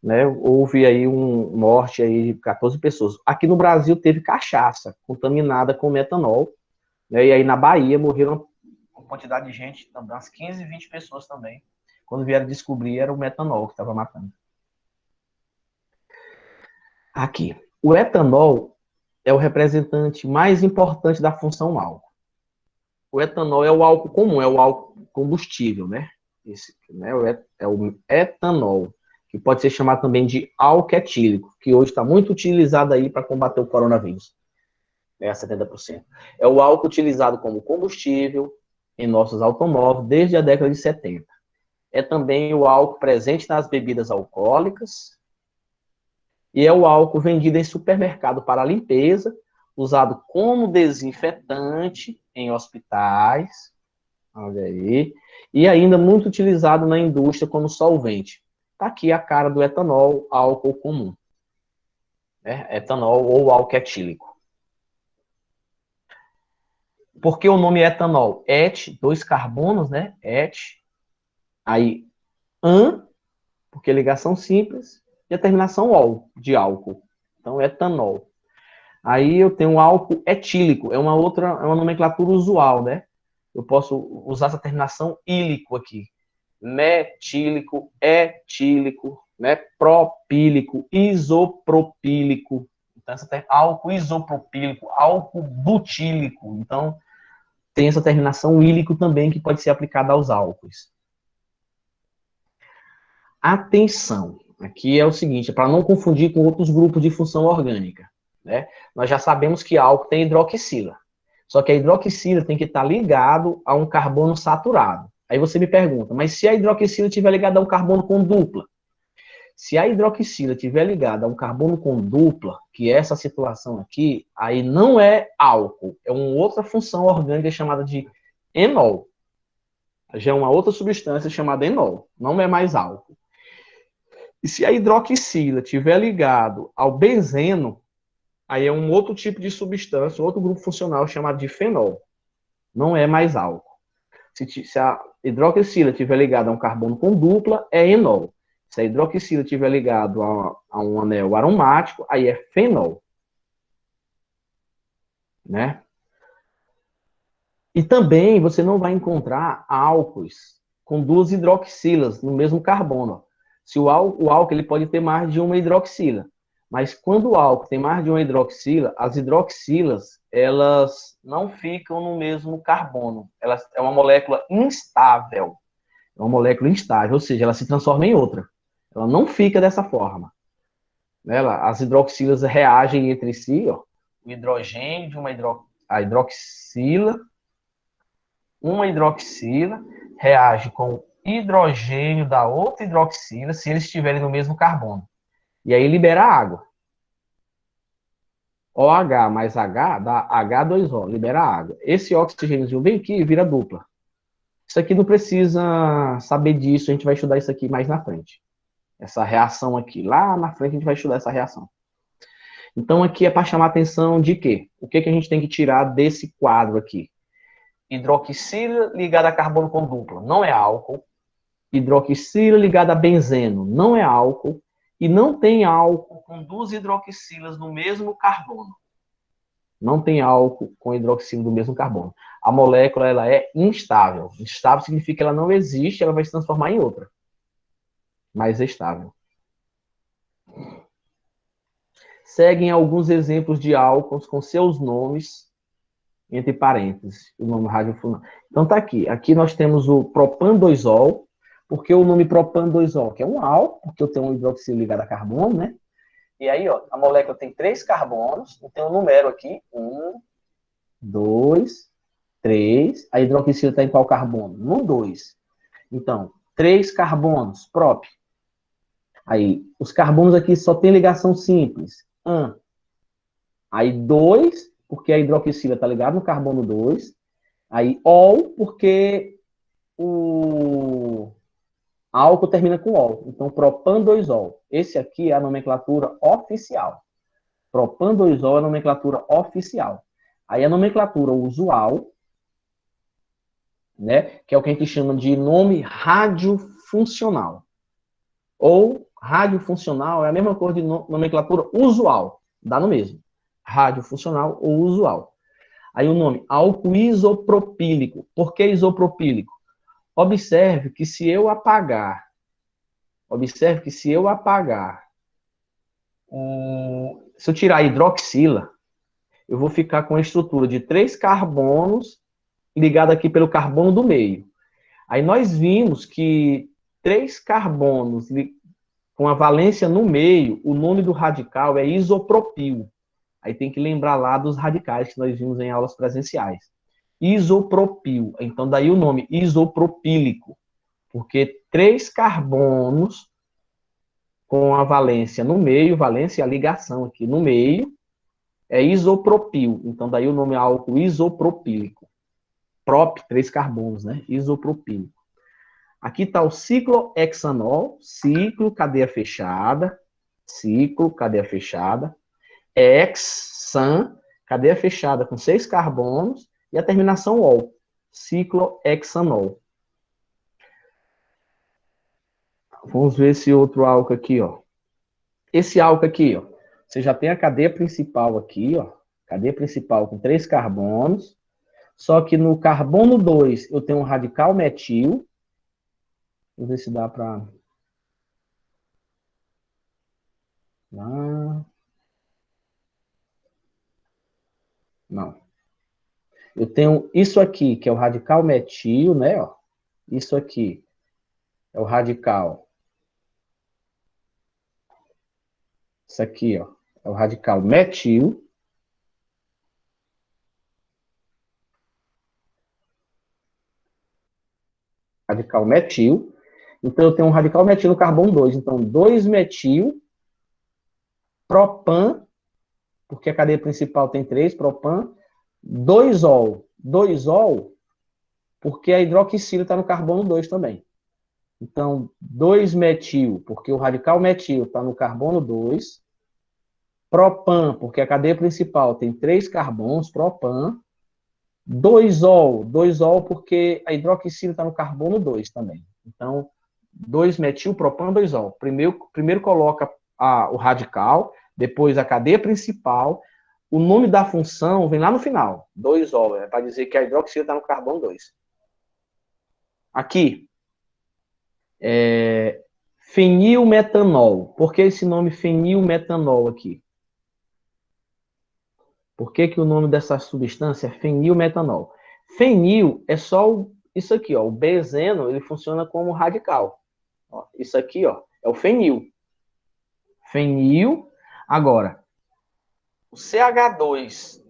Né, houve aí morte aí de 14 pessoas. Aqui no Brasil teve cachaça contaminada com metanol, né, e aí na Bahia morreram uma quantidade de gente, umas 15, 20 pessoas também. Quando vieram descobrir, era o metanol que estava matando. Aqui, o etanol é o representante mais importante da função álcool. O etanol é o álcool comum, é o álcool combustível, né? Esse, né, é o etanol, que pode ser chamado também de álcool etílico, que hoje está muito utilizado aí para combater o coronavírus, né, 70%. É o álcool utilizado como combustível em nossos automóveis desde a década de 70. É também o álcool presente nas bebidas alcoólicas e é o álcool vendido em supermercado para limpeza, usado como desinfetante em hospitais, olha aí, e ainda muito utilizado na indústria como solvente. Está aqui a cara do etanol, álcool comum. Né? Etanol ou álcool etílico. Por que o nome é etanol? Et, 2 carbonos, né? Et. Aí, an, porque é ligação simples, e a terminação ol, de álcool. Então, etanol. Aí eu tenho álcool etílico, é uma nomenclatura usual, né? Eu posso usar essa terminação ílico aqui. Metílico, etílico, né? Propílico, isopropílico. Então, álcool isopropílico, álcool butílico. Então, tem essa terminação ílico também que pode ser aplicada aos álcoois. Atenção, aqui é o seguinte, é para não confundir com outros grupos de função orgânica. Né? Nós já sabemos que álcool tem hidroxila. Só que a hidroxila tem que estar ligado a um carbono saturado. Aí você me pergunta, mas se a hidroxila estiver ligada a um carbono com dupla? Se a hidroxila estiver ligada a um carbono com dupla, que é essa situação aqui, aí não é álcool, é uma outra função orgânica chamada de enol. Já é uma outra substância chamada enol, não é mais álcool. E se a hidroxila estiver ligado ao benzeno, aí é um outro tipo de substância, outro grupo funcional chamado de fenol. não é mais álcool. Se a hidroxila estiver ligada a um carbono com dupla, é enol. Se a hidroxila estiver ligada a um anel aromático, aí é fenol. Né? E também você não vai encontrar álcoois com duas hidroxilas no mesmo carbono. Se o álcool ele pode ter mais de uma hidroxila, mas quando o álcool tem mais de uma hidroxila, as hidroxilas elas não ficam no mesmo carbono. Elas é uma molécula instável. É uma molécula instável, ou seja, ela se transforma em outra. Ela não fica dessa forma. As hidroxilas reagem entre si, ó. O hidrogênio de a hidroxila, uma hidroxila reage com o hidrogênio da outra hidroxila se eles estiverem no mesmo carbono. E aí libera água. OH mais H dá H2O, libera água. Esse oxigênio vem aqui e vira dupla. Isso aqui não precisa saber disso, a gente vai estudar isso aqui mais na frente. Essa reação aqui, lá na frente a gente vai estudar essa reação. Então aqui é para chamar a atenção de quê? O que a gente tem que tirar desse quadro aqui? Hidroxila ligada a carbono com dupla, não é álcool. Hidroxila ligada a benzeno, não é álcool. E não tem álcool com duas hidroxilas no mesmo carbono. Não tem álcool com hidroxila do mesmo carbono. A molécula ela é instável. Instável significa que ela não existe, ela vai se transformar em outra. Mais estável. Seguem alguns exemplos de álcools com seus nomes entre parênteses, o nome radiofuncional. Então tá aqui. Aqui nós temos o propan-2-ol. Por que o nome propan-2-ol? Que é um álcool, porque eu tenho um hidroxila ligado a carbono, né? E aí, ó, a molécula tem 3 carbonos, e tem um número aqui, 1, 2, 3. A hidroxila está em qual carbono? No 2. Então, 3 carbonos, prop. Aí, os carbonos aqui só tem ligação simples. Aí, 2, porque a hidroxila está ligada no carbono 2. Aí, ol, porque o álcool termina com ol. Então, propan-2-ol. Esse aqui é a nomenclatura oficial. Propan-2-ol é a nomenclatura oficial. Aí a nomenclatura usual, né, que é o que a gente chama de nome radiofuncional. Ou radiofuncional é a mesma coisa de nomenclatura usual, dá no mesmo. Radiofuncional ou usual. Aí o nome álcool isopropílico. Por que isopropílico? Observe que se eu apagar, se eu tirar a hidroxila, eu vou ficar com a estrutura de 3 carbonos ligado aqui pelo carbono do meio. Aí nós vimos que 3 carbonos com a valência no meio, o nome do radical é isopropil. Aí tem que lembrar lá dos radicais que nós vimos em aulas presenciais. Isopropil. Então daí o nome isopropílico, porque 3 carbonos com a valência no meio, valência é a ligação aqui no meio, é isopropil. Então daí o nome é álcool isopropílico. Prop, 3 carbonos, né? Isopropílico. Aqui está o ciclohexanol, ciclo, cadeia fechada, hexan, cadeia fechada com 6 carbonos, e a terminação ol, ciclohexanol. Vamos ver esse outro álcool aqui, ó. Esse álcool aqui, ó, você já tem a cadeia principal aqui, ó, cadeia principal com 3 carbonos, só que no carbono 2 eu tenho um radical metil. Vamos ver se dá para... Não. Eu tenho isso aqui, que é o radical metil, né? Ó. Isso aqui é o radical. Isso aqui, ó, é o radical metil. Radical metil. Então, eu tenho um radical metil no carbono 2. Então, 2-metil, propan, porque a cadeia principal tem 3, propan, 2-ol. 2-ol, porque a hidroxila está no carbono 2 também. Então, 2-metil, porque o radical metil está no carbono 2. Propan, porque a cadeia principal tem 3 carbonos, propan. 2-ol porque a hidroxila está no carbono 2 também. Então, 2-metilpropano 2-ol. Primeiro coloca o radical, depois a cadeia principal. O nome da função vem lá no final, 2-ol, é para dizer que a hidroxila está no carbono 2. Aqui, fenilmetanol. Por que esse nome fenilmetanol aqui? Por que o nome dessa substância é fenilmetanol? Fenil é só isso aqui, ó, o benzeno, ele funciona como radical. Ó, isso aqui, ó, é o fenil. Fenil. Agora, o CH2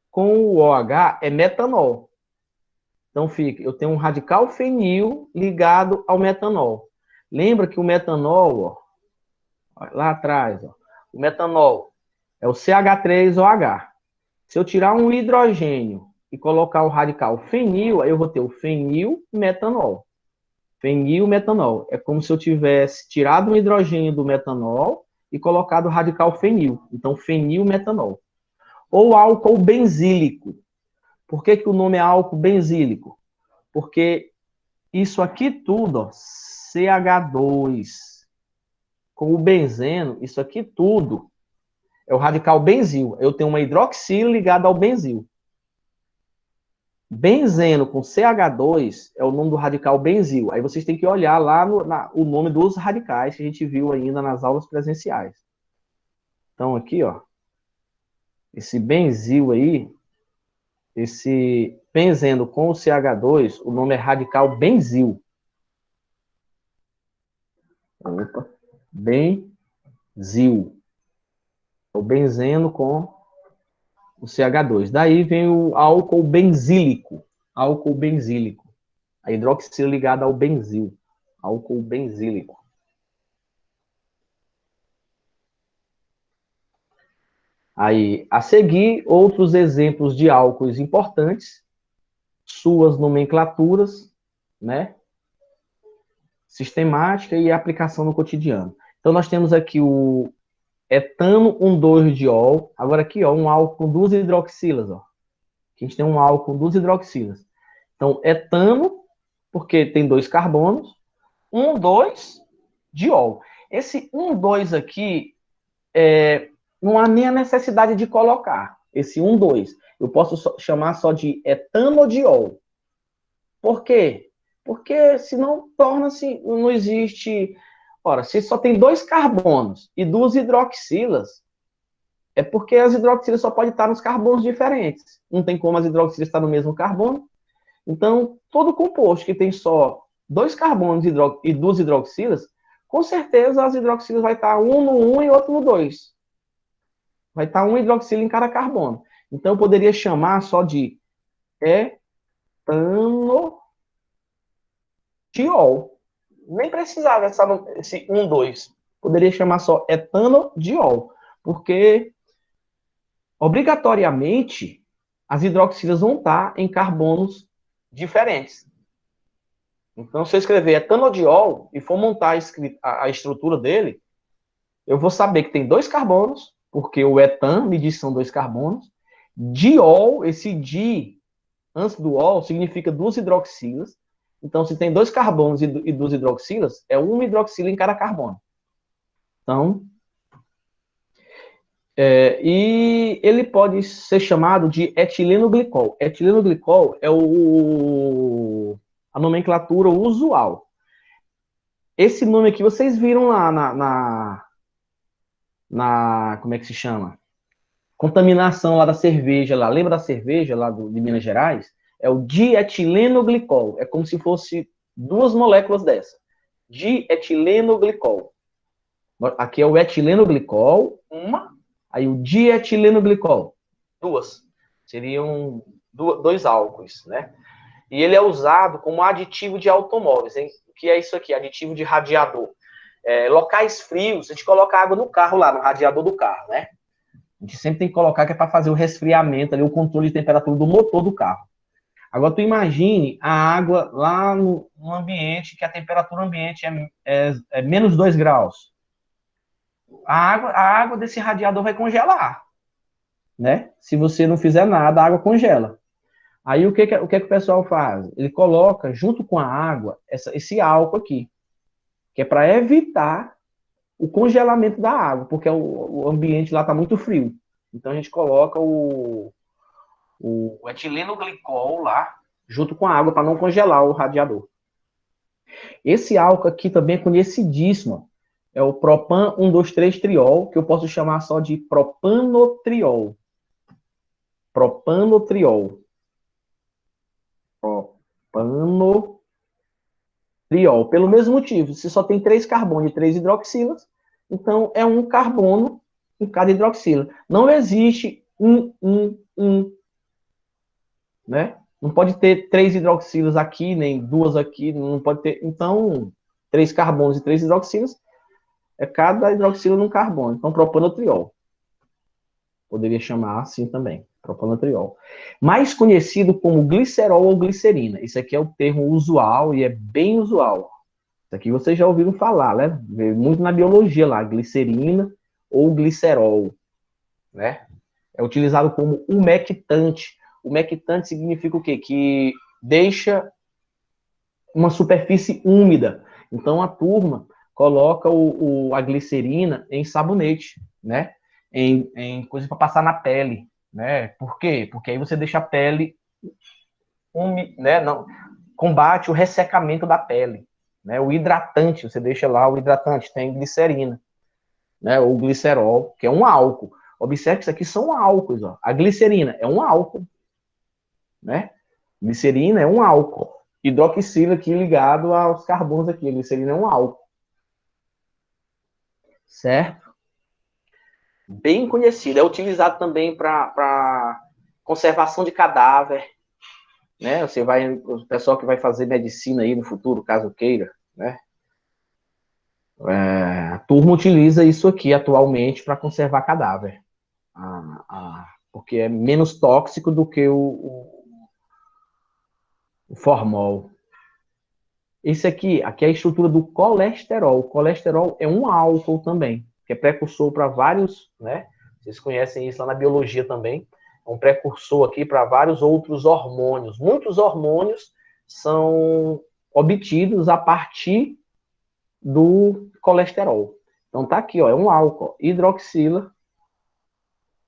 com o OH é metanol. Então fica, eu tenho um radical fenil ligado ao metanol. Lembra que o metanol, ó, lá atrás, ó, o metanol é o CH3OH. Se eu tirar um hidrogênio e colocar o radical fenil, aí eu vou ter o fenilmetanol. Fenilmetanol. É como se eu tivesse tirado um hidrogênio do metanol e colocado o radical fenil. Então, fenilmetanol. Ou álcool benzílico. Por que o nome é álcool benzílico? Porque isso aqui tudo, ó, CH2, com o benzeno, isso aqui tudo é o radical benzil. Eu tenho uma hidroxila ligada ao benzil. Benzeno com CH2 é o nome do radical benzil. Aí vocês têm que olhar lá o nome dos radicais que a gente viu ainda nas aulas presenciais. Então, aqui, ó, esse benzil aí, esse benzeno com o CH2, o nome é radical benzil. Opa, benzil. O benzeno com o CH2. Daí vem o álcool benzílico. Álcool benzílico. A hidroxila ligada ao benzil. Álcool benzílico. Aí, a seguir, outros exemplos de álcools importantes, suas nomenclaturas, né? Sistemática e aplicação no cotidiano. Então, nós temos aqui o etano 1,2-diol. Agora aqui, ó, um álcool com 2 hidroxilas, ó. Aqui a gente tem um álcool com 2 hidroxilas. Então, etano, porque tem 2 carbonos, 1,2-diol. Esse 1,2 aqui, não há nem a necessidade de colocar esse 1,2. Eu posso chamar só de etanodiol. Por quê? Porque senão torna-se, não existe... Ora, se só tem 2 carbonos e 2 hidroxilas, é porque as hidroxilas só podem estar nos carbonos diferentes. Não tem como as hidroxilas estar no mesmo carbono. Então, todo composto que tem só 2 carbonos e 2 hidroxilas, com certeza as hidroxilas vai estar um no 1 e outro no 2. Vai estar um hidroxila em cada carbono. Então, eu poderia chamar só de etanodiol. Nem precisava esse 1, 2. Poderia chamar só etanodiol. Porque, obrigatoriamente, as hidroxilas vão estar em carbonos diferentes. Então, se eu escrever etanodiol e for montar a estrutura dele, eu vou saber que tem 2 carbonos, porque o etan me diz que são 2 carbonos. Diol, esse di, antes do ol, significa 2 hidroxilas. Então, se tem 2 carbonos e 2 hidroxilas, é uma hidroxila em cada carbono. Então, e ele pode ser chamado de etilenoglicol. Etilenoglicol é a nomenclatura usual. Esse nome aqui vocês viram lá como é que se chama? Contaminação lá da cerveja lá. Lembra da cerveja lá de Minas Gerais? É o dietilenoglicol. É como se fosse 2 moléculas dessa. Dietilenoglicol. Aqui é o etilenoglicol, uma. Aí o dietilenoglicol, 2. Seriam 2 álcools, né? E ele é usado como aditivo de automóveis, hein? O que é isso aqui? Aditivo de radiador. Locais frios, a gente coloca água no carro lá, no radiador do carro, né? A gente sempre tem que colocar que é para fazer o resfriamento ali, o controle de temperatura do motor do carro. Agora, tu imagine a água lá no ambiente, que a temperatura ambiente é menos 2 graus. A água desse radiador vai congelar, né? Se você não fizer nada, a água congela. Aí o que o pessoal faz? Ele coloca junto com a água esse álcool aqui, que é para evitar o congelamento da água, porque o ambiente lá está muito frio. Então a gente coloca o etileno glicol lá, junto com a água, para não congelar o radiador. Esse álcool aqui também é conhecidíssimo. É o propan 1,2,3-triol, que eu posso chamar só de propanotriol. Propanotriol. Propanotriol. Pelo mesmo motivo, se só tem 3 carbonos e 3 hidroxilas, então é um carbono em cada hidroxila. Não existe né? Não pode ter 3 hidroxilas aqui, nem 2 aqui, não pode ter. Então, 3 carbonos e 3 hidroxilas, é cada hidroxila num carbono. Então, propanotriol. Poderia chamar assim também, propanotriol. Mais conhecido como glicerol ou glicerina. Isso aqui é o termo usual e é bem usual. Isso aqui vocês já ouviram falar, né? Muito na biologia lá, glicerina ou glicerol, né? É utilizado como umectante. Umectante significa o quê? Que deixa uma superfície úmida. Então a turma coloca a glicerina em sabonete, né? Em coisa para passar na pele, né? Por quê? Porque aí você deixa a pele úmida, né? Não, combate o ressecamento da pele, né? O hidratante, você deixa lá o hidratante, tem glicerina, né? Ou glicerol, que é um álcool. Observe que isso aqui são álcools, ó. A glicerina é um álcool, né? Glicerina é um álcool. Hidroxila aqui ligado aos carbonos aqui. A glicerina é um álcool. Certo? Bem conhecido. É utilizado também para conservação de cadáver. Né? Você vai, o pessoal que vai fazer medicina aí no futuro, caso queira, né? A turma utiliza isso aqui atualmente para conservar cadáver. Porque é menos tóxico do que o formol. Esse aqui é a estrutura do colesterol. O colesterol é um álcool também, que é precursor para vários, né? Vocês conhecem isso lá na biologia também. É um precursor aqui para vários outros hormônios. Muitos hormônios são obtidos a partir do colesterol. Então tá aqui, ó, é um álcool, hidroxila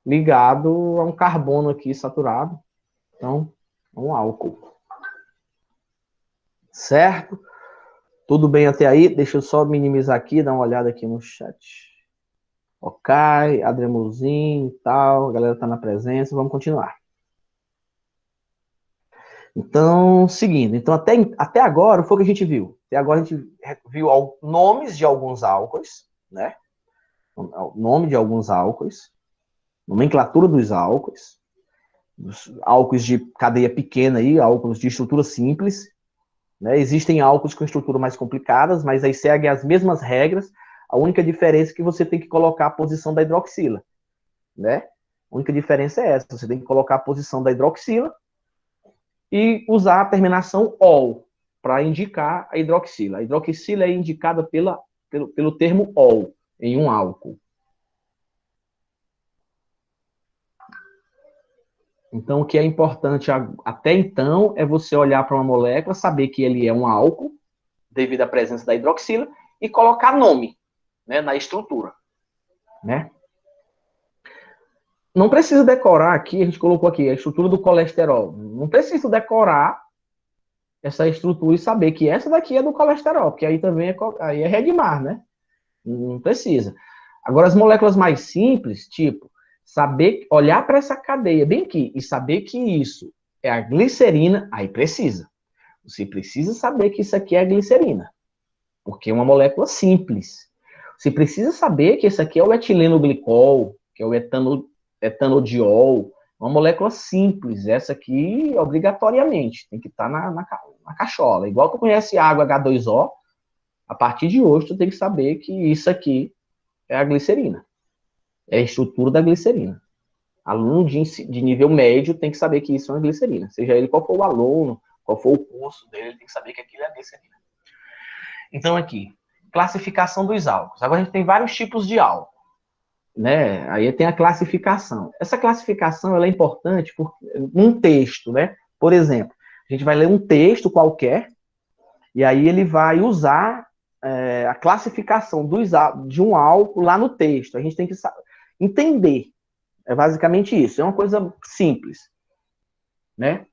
ligado a um carbono aqui saturado. Então, é um álcool. Certo? Tudo bem até aí? Deixa eu só minimizar aqui, dar uma olhada aqui no chat. Ok, Adremozinho e tal, a galera tá na presença, vamos continuar. Então, seguindo. Então, até agora, foi o que a gente viu. Até agora a gente viu nomes de alguns álcools, né? Nome de alguns álcools, nomenclatura dos álcools de cadeia pequena aí, álcools de estrutura simples, né? Existem álcools com estrutura mais complicadas, mas aí segue as mesmas regras. A única diferença é que você tem que colocar a posição da hidroxila, né? A única diferença é essa, você tem que colocar a posição da hidroxila e usar a terminação ol para indicar a hidroxila. A hidroxila é indicada pelo termo ol em um álcool. Então, o que é importante até então é você olhar para uma molécula, saber que ele é um álcool, devido à presença da hidroxila, e colocar nome, né, na estrutura, né? Não precisa decorar aqui, a gente colocou aqui a estrutura do colesterol. Não precisa decorar essa estrutura e saber que essa daqui é do colesterol, porque aí também aí é Redmar, né? Não precisa. Agora, as moléculas mais simples, tipo, saber, olhar para essa cadeia bem aqui e saber que isso é a glicerina, aí precisa. Você precisa saber que isso aqui é a glicerina, porque é uma molécula simples. Você precisa saber que esse aqui é o etileno glicol, que é o etanodiol, uma molécula simples. Essa aqui, obrigatoriamente, tem que estar na cachola. Igual tu conhece a água H2O, a partir de hoje tu tem que saber que isso aqui é a glicerina. É a estrutura da glicerina. Aluno de nível médio tem que saber que isso é uma glicerina. Seja ele qual for o aluno, qual for o curso dele, ele tem que saber que aquilo é a glicerina. Então, aqui, classificação dos álcools. Agora a gente tem vários tipos de álcool, né? Aí tem a classificação. Essa classificação ela é importante num texto, né? Por exemplo, a gente vai ler um texto qualquer, e aí ele vai usar a classificação de um álcool lá no texto. A gente tem que entender. É basicamente isso. É uma coisa simples, né?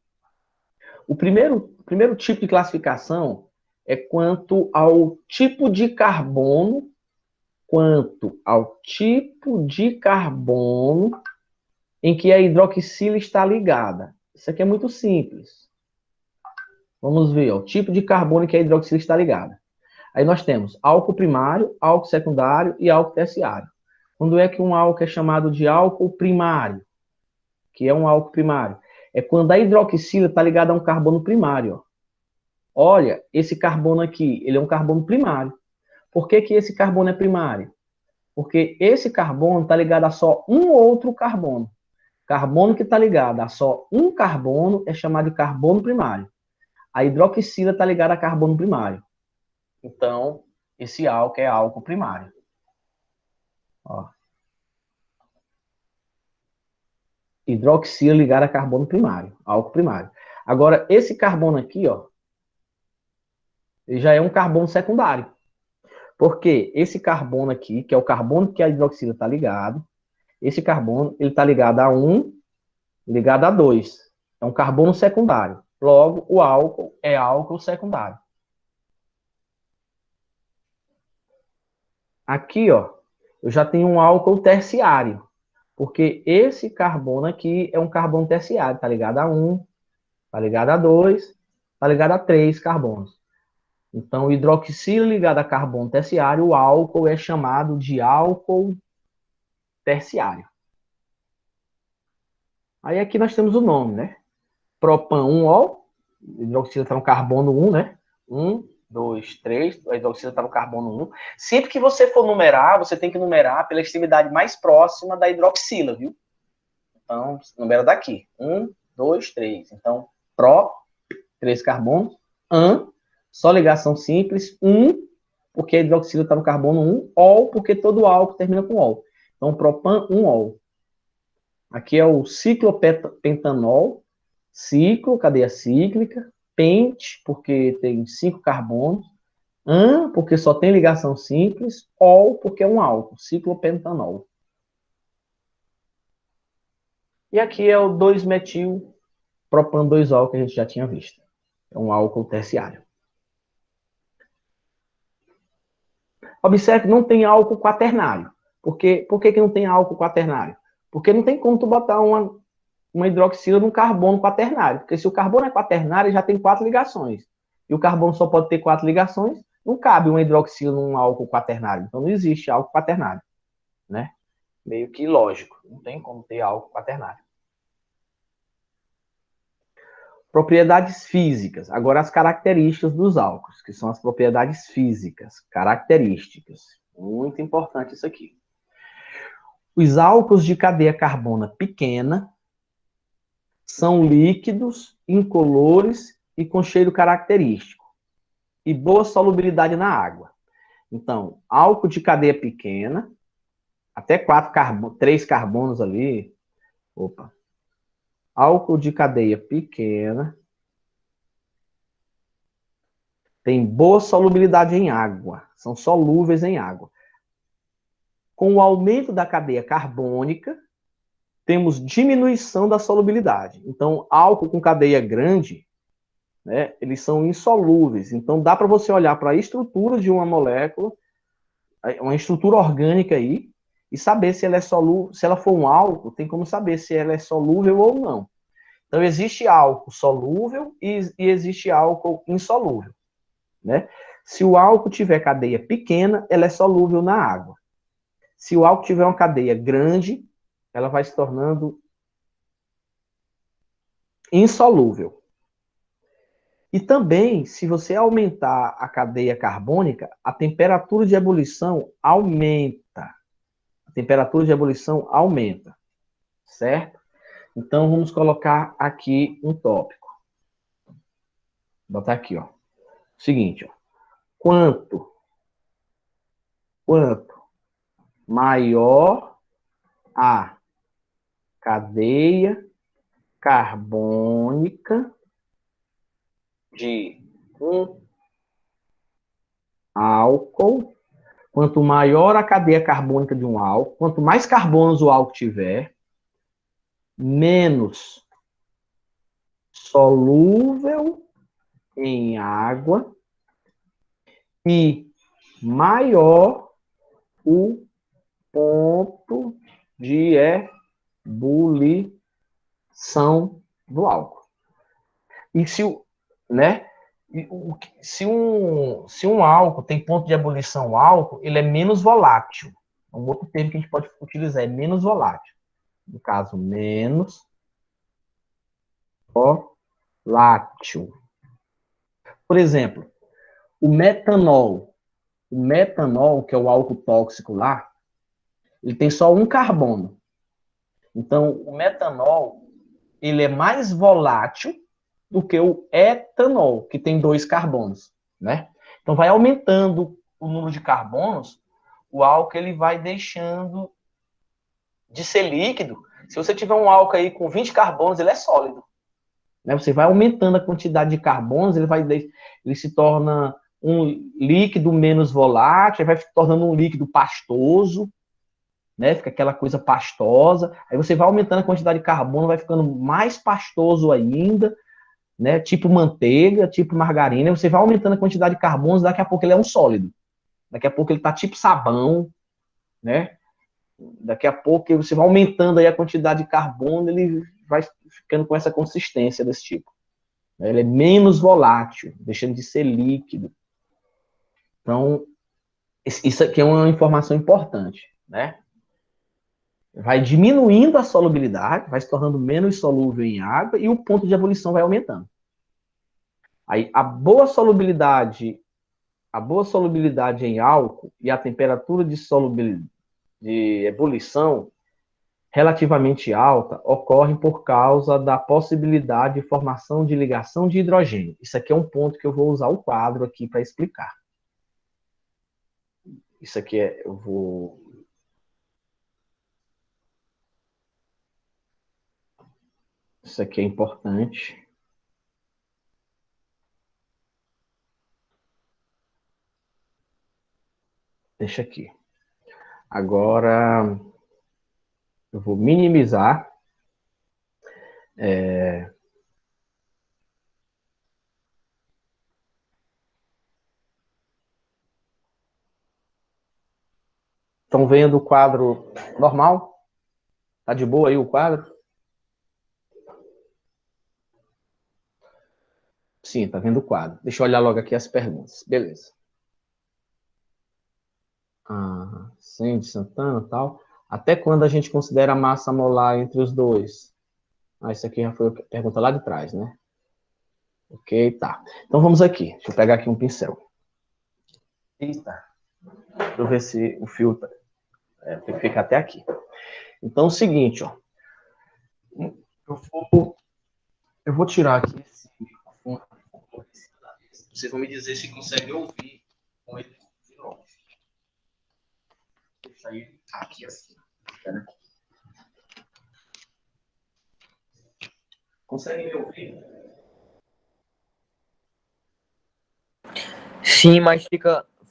O primeiro tipo de classificação é quanto ao tipo de carbono em que a hidroxila está ligada. Isso aqui é muito simples. Vamos ver, ó, o tipo de carbono em que a hidroxila está ligada. Aí nós temos álcool primário, álcool secundário e álcool terciário. Quando é que um álcool é chamado de álcool primário? Que é um álcool primário? É quando a hidroxila está ligada a um carbono primário. Ó. Olha, esse carbono aqui, ele é um carbono primário. Por que que esse carbono é primário? Porque esse carbono está ligado a só um outro carbono. Carbono que está ligado a só um carbono é chamado de carbono primário. A hidroxila está ligada a carbono primário. Então, esse álcool é álcool primário. Ó. Hidroxila ligada a carbono primário, álcool primário. Agora, esse carbono aqui, ó, ele já é um carbono secundário. Porque esse carbono aqui, que é o carbono que a hidroxila está ligado, esse carbono, ele está ligado a 1, ligado a 2. É um carbono secundário. Logo, o álcool é álcool secundário. Aqui, ó, eu já tenho um álcool terciário. Porque esse carbono aqui é um carbono terciário. Está ligado a 1, está ligado a 2, está ligado a 3 carbonos. Então, hidroxila ligada a carbono terciário, o álcool é chamado de álcool terciário. Aí aqui nós temos o nome, né? Propan-1-ol, hidroxila está no carbono 1, né? 1, 2, 3, a hidroxila está no carbono 1. Sempre que você for numerar, você tem que numerar pela extremidade mais próxima da hidroxila, viu? Então, numera daqui. 1, 2, 3. Então, pró, 3 carbonos, an, só ligação simples, 1, porque a hidroxila está no carbono 1, ol, porque todo álcool termina com ol. Então, propan-1-ol. Aqui é o ciclopentanol, ciclo, cadeia cíclica, pente, porque tem 5 carbonos, an, porque só tem ligação simples, ol, porque é um álcool, ciclopentanol. E aqui é o 2-metil propan-2-ol, que a gente já tinha visto. É um álcool terciário. Observe que não tem álcool quaternário. Por que não tem álcool quaternário? Porque não tem como tu botar uma hidroxila num carbono quaternário. Porque se o carbono é quaternário, já tem 4 ligações. E o carbono só pode ter 4 ligações, não cabe uma hidroxila num álcool quaternário. Então não existe álcool quaternário. Né? Meio que lógico. Não tem como ter álcool quaternário. Propriedades físicas. Agora as características dos álcools, que são as propriedades físicas, características. Muito importante isso aqui. Os álcools de cadeia carbona pequena são líquidos, incolores e com cheiro característico e boa solubilidade na água. Então, álcool de cadeia pequena, até 3 carbonos ali. Opa. Álcool de cadeia pequena tem boa solubilidade em água, são solúveis em água. Com o aumento da cadeia carbônica, temos diminuição da solubilidade. Então, álcool com cadeia grande, né, eles são insolúveis. Então, dá para você olhar para a estrutura de uma molécula, uma estrutura orgânica aí, e saber se ela é solúvel. Se ela for um álcool, tem como saber se ela é solúvel ou não. Então, existe álcool solúvel e existe álcool insolúvel. Né? Se o álcool tiver cadeia pequena, ela é solúvel na água. Se o álcool tiver uma cadeia grande, ela vai se tornando insolúvel. E também, se você aumentar a cadeia carbônica, a temperatura de ebulição aumenta. A temperatura de ebulição aumenta, certo? Então, vamos colocar aqui um tópico. Vou botar aqui, ó. Seguinte, ó. Quanto maior a cadeia carbônica, de um álcool, quanto maior a cadeia carbônica de um álcool, quanto mais carbonos o álcool tiver, menos solúvel em água e maior o ponto de ebulição do álcool. E se o, né? Se um álcool tem ponto de ebulição alto, ele é menos volátil. Um outro termo que a gente pode utilizar é menos volátil. No caso, menos volátil. Por exemplo, o metanol. O metanol, que é o álcool tóxico lá, ele tem só um carbono. Então, o metanol, ele é mais volátil do que o etanol, que tem 2 carbonos, né? Então, vai aumentando o número de carbonos, o álcool ele vai deixando de ser líquido. Se você tiver um álcool aí com 20 carbonos, ele é sólido. Né? Você vai aumentando a quantidade de carbonos, ele se torna um líquido menos volátil, vai se tornando um líquido pastoso, né? Fica aquela coisa pastosa. Aí você vai aumentando a quantidade de carbono, vai ficando mais pastoso ainda, né? Tipo manteiga, tipo margarina. Você vai aumentando a quantidade de carbonos, daqui a pouco ele é um sólido. Daqui a pouco ele tá tipo sabão, né? Daqui a pouco você vai aumentando aí a quantidade de carbono, ele vai ficando com essa consistência desse tipo. Ele é menos volátil, deixando de ser líquido. Então, isso aqui é uma informação importante, né? Vai diminuindo a solubilidade, vai se tornando menos solúvel em água e o ponto de ebulição vai aumentando. Aí a boa solubilidade em álcool e a temperatura de ebulição relativamente alta ocorrem por causa da possibilidade de formação de ligação de hidrogênio. Isso aqui é um ponto que eu vou usar o quadro aqui para explicar. Isso aqui Isso aqui é importante. Deixa aqui. Agora, eu vou minimizar. Estão vendo o quadro normal? Tá de boa aí o quadro? Sim, tá vendo o quadro. Deixa eu olhar logo aqui as perguntas. Beleza. Sim, de Santana e tal. Até quando a gente considera a massa molar entre os dois? Isso aqui já foi a pergunta lá de trás, né? Ok, tá. Então vamos aqui. Deixa eu pegar aqui um pincel. Eita. Deixa eu ver se o fio fica até aqui. Então é o seguinte, ó. Eu vou tirar aqui esse microfone. Vocês vão me dizer se conseguem ouvir com ele de longe. Deixa ele aqui assim. Conseguem me ouvir? Sim, mas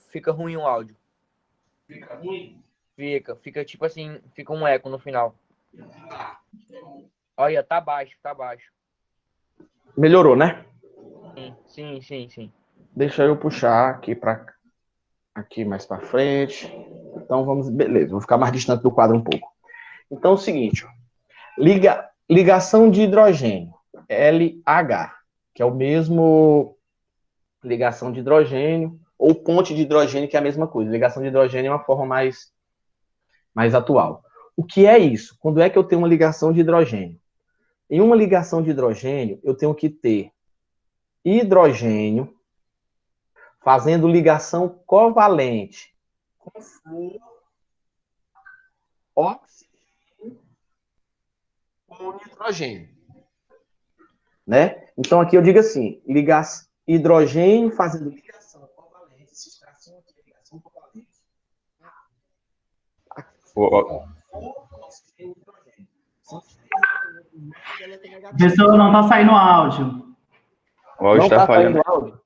fica ruim o áudio. Fica ruim? Fica tipo assim, fica um eco no final. Olha, tá baixo. Melhorou, né? Sim. Deixa eu puxar aqui mais para frente. Então vamos, beleza, vou ficar mais distante do quadro um pouco. Então é o seguinte, ó. Ligação de hidrogênio, LH, que é o mesmo ligação de hidrogênio, ou ponte de hidrogênio, que é a mesma coisa. Ligação de hidrogênio é uma forma mais atual. O que é isso? Quando é que eu tenho uma ligação de hidrogênio? Em uma ligação de hidrogênio, eu tenho que ter hidrogênio fazendo ligação covalente com flúor, oxigênio com nitrogênio. Né? Então, aqui eu digo assim, hidrogênio fazendo ligação covalente, esse tracinho aqui é ligação covalente. Professor, não está saindo áudio. O áudio Não tá tá falhando. saindo áudio?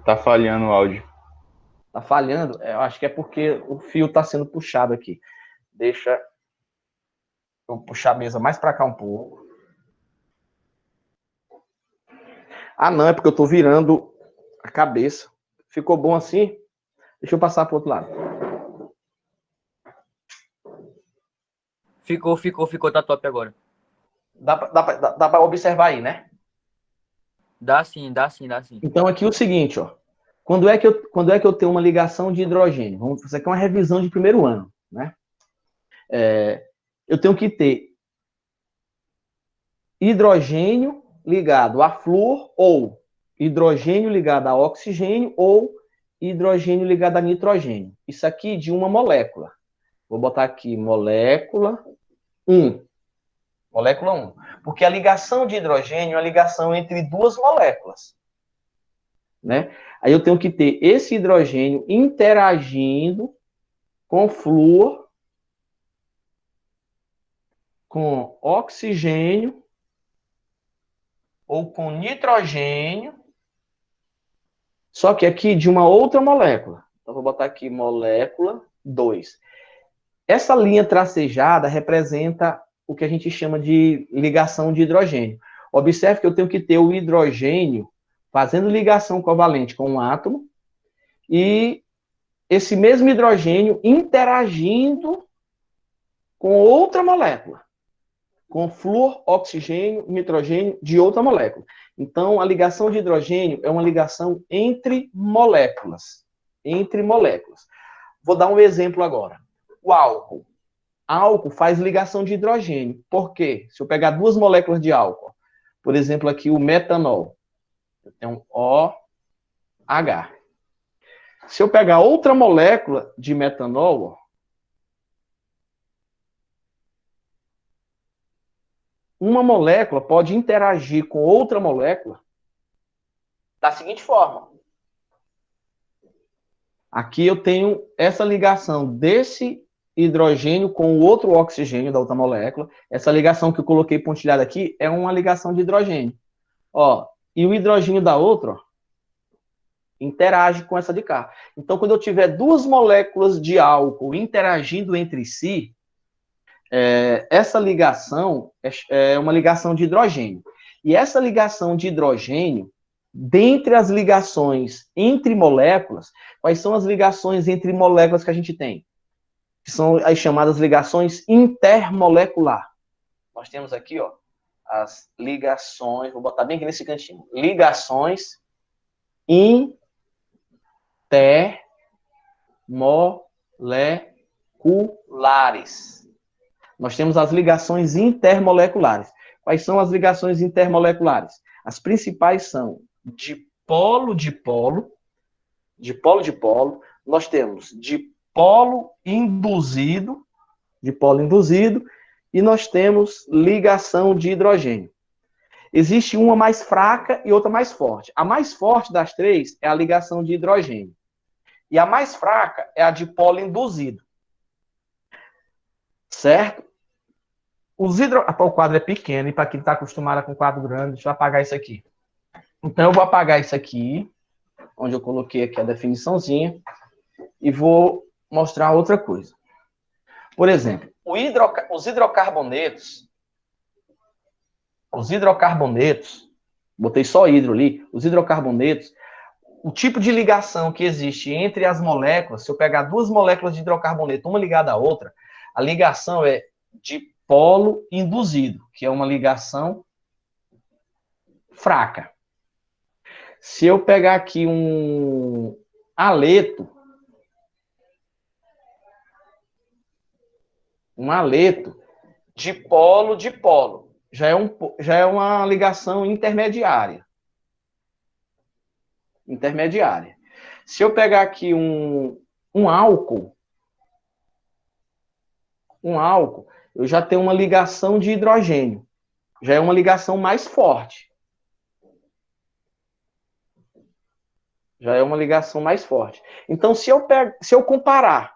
Tá falhando o áudio. Tá falhando? Eu acho que é porque o fio tá sendo puxado aqui. Deixa eu puxar a mesa mais para cá um pouco. Ah, não, é porque eu tô virando a cabeça. Ficou bom assim? Deixa eu passar pro outro lado. Ficou, tá top agora. Dá pra observar aí, né? Dá sim, dá sim, dá sim. Então, aqui é o seguinte, ó. Quando é que eu tenho uma ligação de hidrogênio? Vamos fazer aqui uma revisão de primeiro ano, né? Eu tenho que ter hidrogênio ligado a flúor, ou hidrogênio ligado a oxigênio, ou hidrogênio ligado a nitrogênio. Isso aqui de uma molécula. Vou botar aqui molécula 1. Molécula 1. Porque a ligação de hidrogênio é uma ligação entre duas moléculas. Né? Aí eu tenho que ter esse hidrogênio interagindo com flúor, com oxigênio ou com nitrogênio, só que aqui de uma outra molécula. Então vou botar aqui molécula 2. Essa linha tracejada representa o que a gente chama de ligação de hidrogênio. Observe que eu tenho que ter o hidrogênio fazendo ligação covalente com um átomo e esse mesmo hidrogênio interagindo com outra molécula, com flúor, oxigênio, nitrogênio de outra molécula. Então, a ligação de hidrogênio é uma ligação entre moléculas. Entre moléculas. Vou dar um exemplo agora. O álcool. Álcool faz ligação de hidrogênio. Por quê? Se eu pegar duas moléculas de álcool, por exemplo, aqui o metanol, eu tenho um OH. Se eu pegar outra molécula de metanol, uma molécula pode interagir com outra molécula da seguinte forma. Aqui eu tenho essa ligação desse hidrogênio com o outro oxigênio da outra molécula. Essa ligação que eu coloquei pontilhada aqui é uma ligação de hidrogênio. Ó, e o hidrogênio da outra, ó, interage com essa de cá. Então, quando eu tiver duas moléculas de álcool interagindo entre si, essa ligação é uma ligação de hidrogênio. E essa ligação de hidrogênio, dentre as ligações entre moléculas, quais são as ligações entre moléculas que a gente tem? Que são as chamadas ligações intermolecular. Nós temos aqui, ó, as ligações, vou botar bem aqui nesse cantinho, ligações intermoleculares. Nós temos as ligações intermoleculares. Quais são as ligações intermoleculares? As principais são dipolo-dipolo, dipolo-dipolo. Nós temos dipolo induzido, e nós temos ligação de hidrogênio. Existe uma mais fraca e outra mais forte. A mais forte das três é a ligação de hidrogênio. E a mais fraca é a dipolo induzido. Certo? O quadro é pequeno, e para quem está acostumado com quadro grande, deixa eu apagar isso aqui. Então, eu vou apagar isso aqui, onde eu coloquei aqui a definiçãozinha, e vou mostrar outra coisa. Por exemplo, os hidrocarbonetos, botei só hidro ali, os hidrocarbonetos, o tipo de ligação que existe entre as moléculas, se eu pegar duas moléculas de hidrocarboneto, uma ligada à outra, a ligação é dipolo induzido, que é uma ligação fraca. Se eu pegar aqui um aleto, dipolo-dipolo, já é uma ligação intermediária. Se eu pegar aqui um álcool, eu já tenho uma ligação de hidrogênio. Já é uma ligação mais forte. Então, se eu comparar,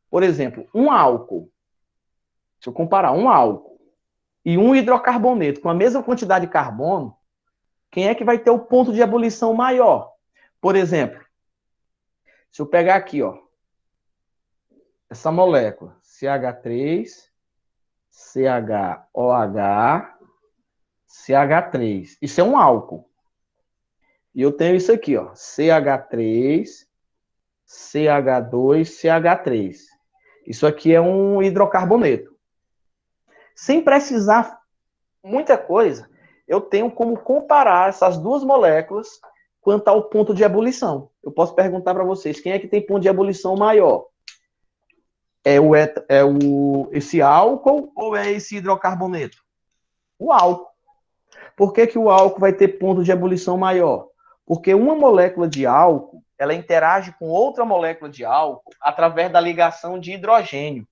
por exemplo, se eu comparar um álcool e um hidrocarboneto com a mesma quantidade de carbono, o quem é que vai ter o ponto de ebulição maior? Por exemplo, se eu pegar aqui, ó, essa molécula, CH3, CHOH, CH3. Isso é um álcool. E eu tenho isso aqui, ó, CH3, CH2, CH3. Isso aqui é um hidrocarboneto. Sem precisar muita coisa, eu tenho como comparar essas duas moléculas quanto ao ponto de ebulição. Eu posso perguntar para vocês, quem é que tem ponto de ebulição maior? Esse álcool ou é esse hidrocarboneto? O álcool. Por que o álcool vai ter ponto de ebulição maior? Porque uma molécula de álcool, ela interage com outra molécula de álcool através da ligação de hidrogênio.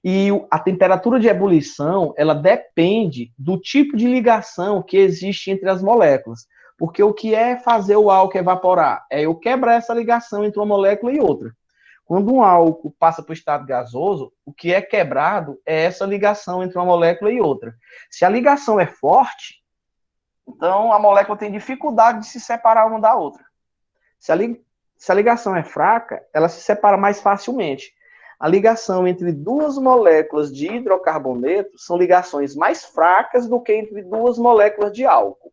E a temperatura de ebulição, ela depende do tipo de ligação que existe entre as moléculas. Porque o que é fazer o álcool evaporar? É eu quebrar essa ligação entre uma molécula e outra. Quando um álcool passa para o estado gasoso, o que é quebrado é essa ligação entre uma molécula e outra. Se a ligação é forte, então a molécula tem dificuldade de se separar uma da outra. Se a ligação é fraca, ela se separa mais facilmente. A ligação entre duas moléculas de hidrocarboneto são ligações mais fracas do que entre duas moléculas de álcool.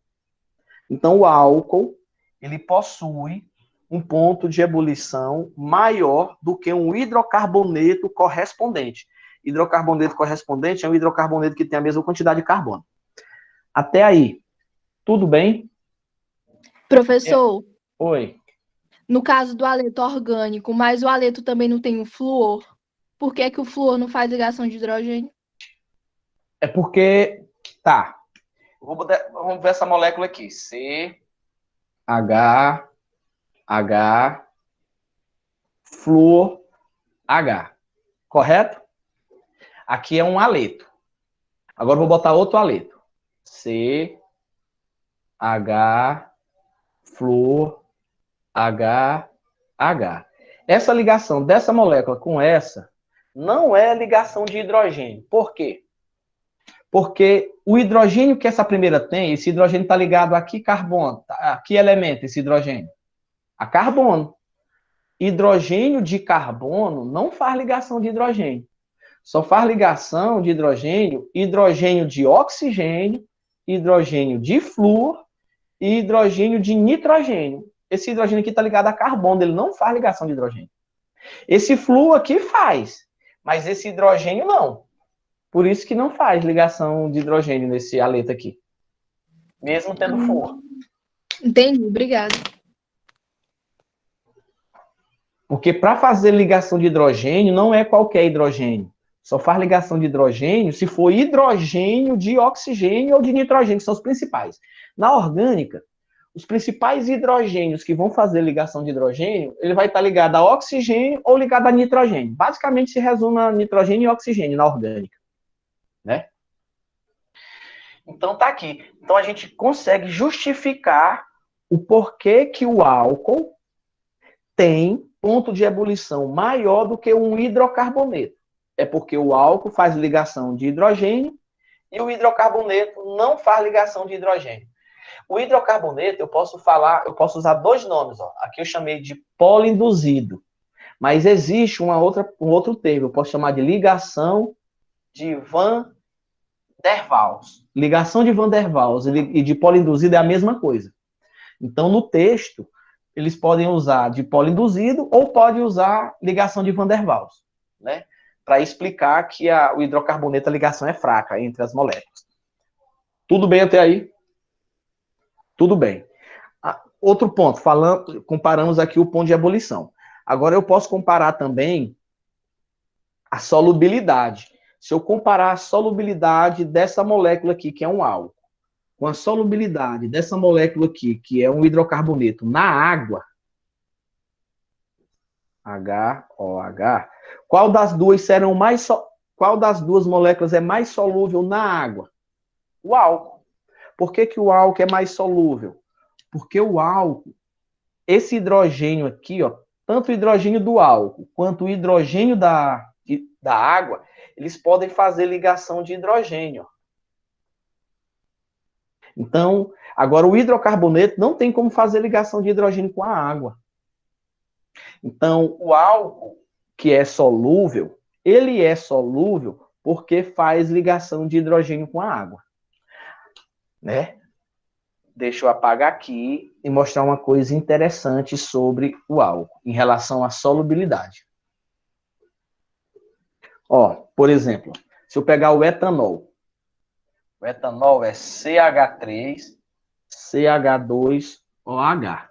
Então o álcool, ele possui um ponto de ebulição maior do que um hidrocarboneto correspondente. Hidrocarboneto correspondente é um hidrocarboneto que tem a mesma quantidade de carbono. Até aí, tudo bem? Professor, Oi. no caso do haleto orgânico, mas o haleto também não tem o flúor, por que que o flúor não faz ligação de hidrogênio? É porque, tá, vamos ver essa molécula aqui, CH, flúor, H, correto? Aqui é um haleto. Agora eu vou botar outro haleto. CH, flúor, H. Essa ligação dessa molécula com essa não é ligação de hidrogênio. Por quê? Porque o hidrogênio que essa primeira tem, esse hidrogênio está ligado a que carbono? A que elemento esse hidrogênio? A carbono. Hidrogênio de carbono não faz ligação de hidrogênio. Só faz ligação de hidrogênio de oxigênio, hidrogênio de flúor e hidrogênio de nitrogênio. Esse hidrogênio aqui está ligado a carbono, ele não faz ligação de hidrogênio. Esse flúor aqui faz, mas esse hidrogênio não. Por isso que não faz ligação de hidrogênio nesse haleto aqui. Mesmo tendo flúor. Entendi, obrigada. Porque para fazer ligação de hidrogênio, não é qualquer hidrogênio. Só faz ligação de hidrogênio se for hidrogênio de oxigênio ou de nitrogênio, que são os principais. Na orgânica, os principais hidrogênios que vão fazer ligação de hidrogênio, ele vai estar ligado a oxigênio ou ligado a nitrogênio. Basicamente se resume a nitrogênio e oxigênio na orgânica. Né? Então tá aqui. Então a gente consegue justificar o porquê que o álcool tem ponto de ebulição maior do que um hidrocarboneto. É porque o álcool faz ligação de hidrogênio e o hidrocarboneto não faz ligação de hidrogênio. O hidrocarboneto, eu posso usar dois nomes. Ó. Aqui eu chamei de poliinduzido. Mas existe um outro termo, eu posso chamar de ligação de Van der Waals. Ligação de Van der Waals e de poliinduzido é a mesma coisa. Então, no texto, eles podem usar de poliinduzido ou pode usar ligação de Van der Waals, né? Para explicar que o hidrocarboneto, a ligação é fraca entre as moléculas. Tudo bem até aí? Tudo bem. Outro ponto, comparamos aqui o ponto de ebulição. Agora eu posso comparar também a solubilidade. Se eu comparar a solubilidade dessa molécula aqui, que é um álcool, com a solubilidade dessa molécula aqui, que é um hidrocarboneto, na água, HOH, qual das duas moléculas é mais solúvel na água? O álcool. Por que o álcool é mais solúvel? Porque o álcool, esse hidrogênio aqui, ó, tanto o hidrogênio do álcool quanto o hidrogênio da água, eles podem fazer ligação de hidrogênio. Então, agora o hidrocarboneto não tem como fazer ligação de hidrogênio com a água. Então, o álcool que é solúvel, ele é solúvel porque faz ligação de hidrogênio com a água, né? Deixa eu apagar aqui e mostrar uma coisa interessante sobre o álcool, em relação à solubilidade. Ó, por exemplo, se eu pegar o etanol é CH3, CH2OH.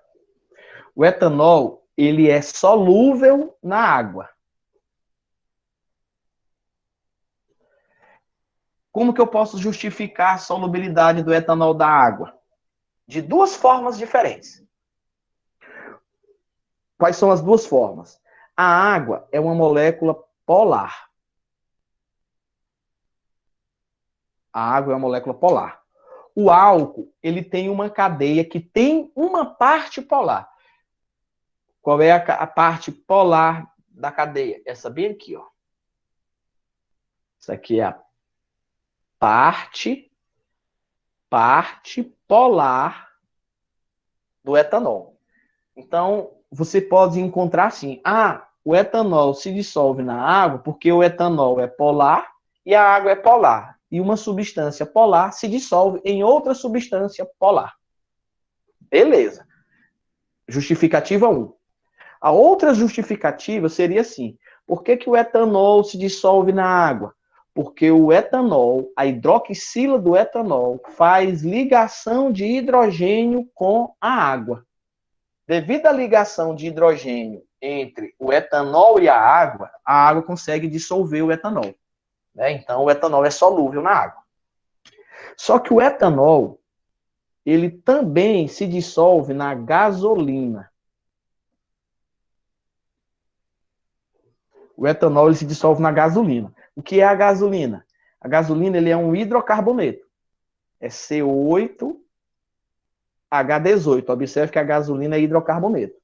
O etanol, ele é solúvel na água. Como que eu posso justificar a solubilidade do etanol da água? De duas formas diferentes. Quais são as duas formas? A água é uma molécula polar. A água é uma molécula polar. O álcool, ele tem uma cadeia que tem uma parte polar. Qual é a parte polar da cadeia? Essa bem aqui, ó. Isso aqui é a parte polar do etanol. Então, você pode encontrar assim, o etanol se dissolve na água porque o etanol é polar e a água é polar. E uma substância polar se dissolve em outra substância polar. Beleza. Justificativa 1. A outra justificativa seria assim, por que o etanol se dissolve na água? Porque o etanol, a hidroxila do etanol, faz ligação de hidrogênio com a água. Devido à ligação de hidrogênio entre o etanol e a água consegue dissolver o etanol, né? Então, o etanol é solúvel na água. Só que o etanol, ele também se dissolve na gasolina. O etanol ele se dissolve na gasolina. O que é a gasolina? A gasolina ele é um hidrocarboneto. É C8H18. Observe que a gasolina é hidrocarboneto.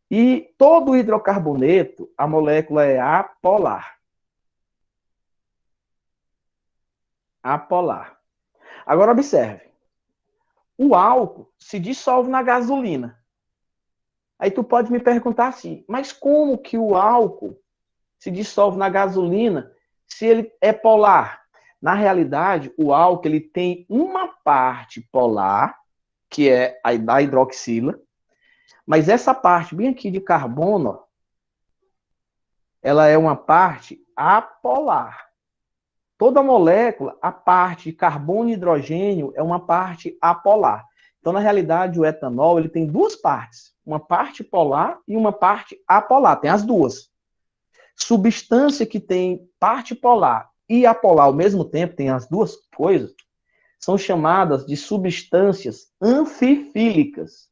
E todo hidrocarboneto, a molécula é apolar. Apolar. Agora observe. O álcool se dissolve na gasolina. Aí tu pode me perguntar assim, mas como que o álcool se dissolve na gasolina se ele é polar? Na realidade, o álcool ele tem uma parte polar, que é a da hidroxila, mas essa parte bem aqui de carbono, ela é uma parte apolar. Toda molécula, a parte de carbono e hidrogênio é uma parte apolar. Então, na realidade, o etanol ele tem duas partes, uma parte polar e uma parte apolar, tem as duas. Substância que tem parte polar e apolar ao mesmo tempo, tem as duas coisas, são chamadas de substâncias anfifílicas.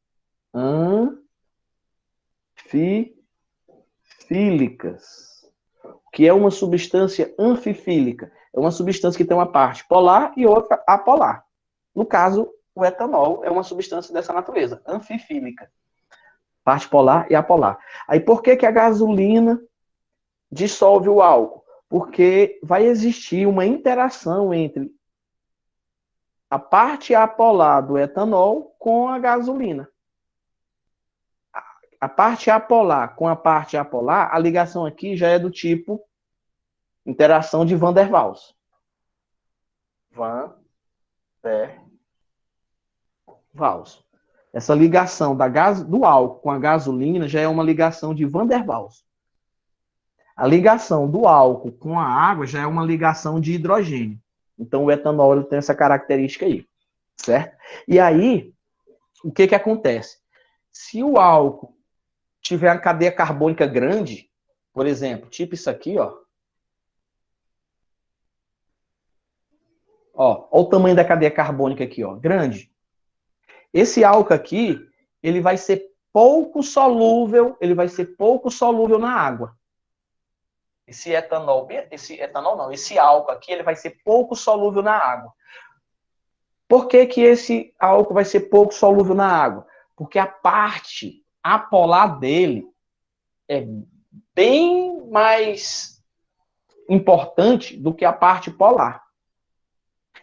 Anfifílicas. O que é uma substância anfifílica? É uma substância que tem uma parte polar e outra apolar. No caso, o etanol é uma substância dessa natureza, anfifílica. Parte polar e apolar. Aí por que a gasolina dissolve o álcool? Porque vai existir uma interação entre a parte apolar do etanol com a gasolina. A parte apolar com a parte apolar, a ligação aqui já é do tipo interação de Van der Waals. Van der Waals. Essa ligação do álcool com a gasolina já é uma ligação de Van der Waals. A ligação do álcool com a água já é uma ligação de hidrogênio. Então, o etanol ele tem essa característica aí, certo? E aí, o que acontece? Se o álcool tiver uma cadeia carbônica grande, por exemplo, tipo isso aqui, ó. Ó, o tamanho da cadeia carbônica aqui, ó, grande. Esse álcool aqui, ele vai ser pouco solúvel na água. Esse álcool aqui, ele vai ser pouco solúvel na água. Por que esse álcool vai ser pouco solúvel na água? Porque a parte apolar dele é bem mais importante do que a parte polar.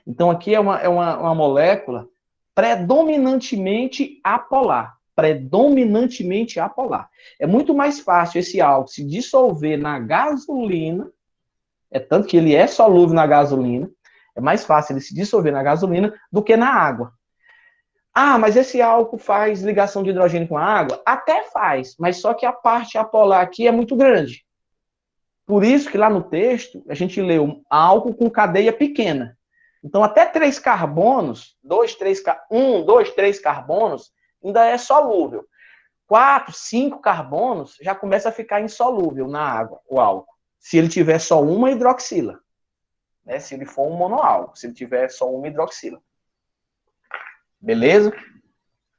Então, aqui é uma molécula predominantemente apolar. Predominantemente apolar. É muito mais fácil esse álcool se dissolver na gasolina, é tanto que ele é solúvel na gasolina, é mais fácil ele se dissolver na gasolina do que na água. Ah, mas esse álcool faz ligação de hidrogênio com a água? Até faz, mas só que a parte apolar aqui é muito grande. Por isso que lá no texto a gente leu álcool com cadeia pequena. Então, até 3 carbonos, 1, 2, 3 carbonos, ainda é solúvel. 4, 5 carbonos já começa a ficar insolúvel na água, o álcool. Se ele tiver só uma hidroxila. Né? Se ele for um monoálcool, se ele tiver só uma hidroxila. Beleza?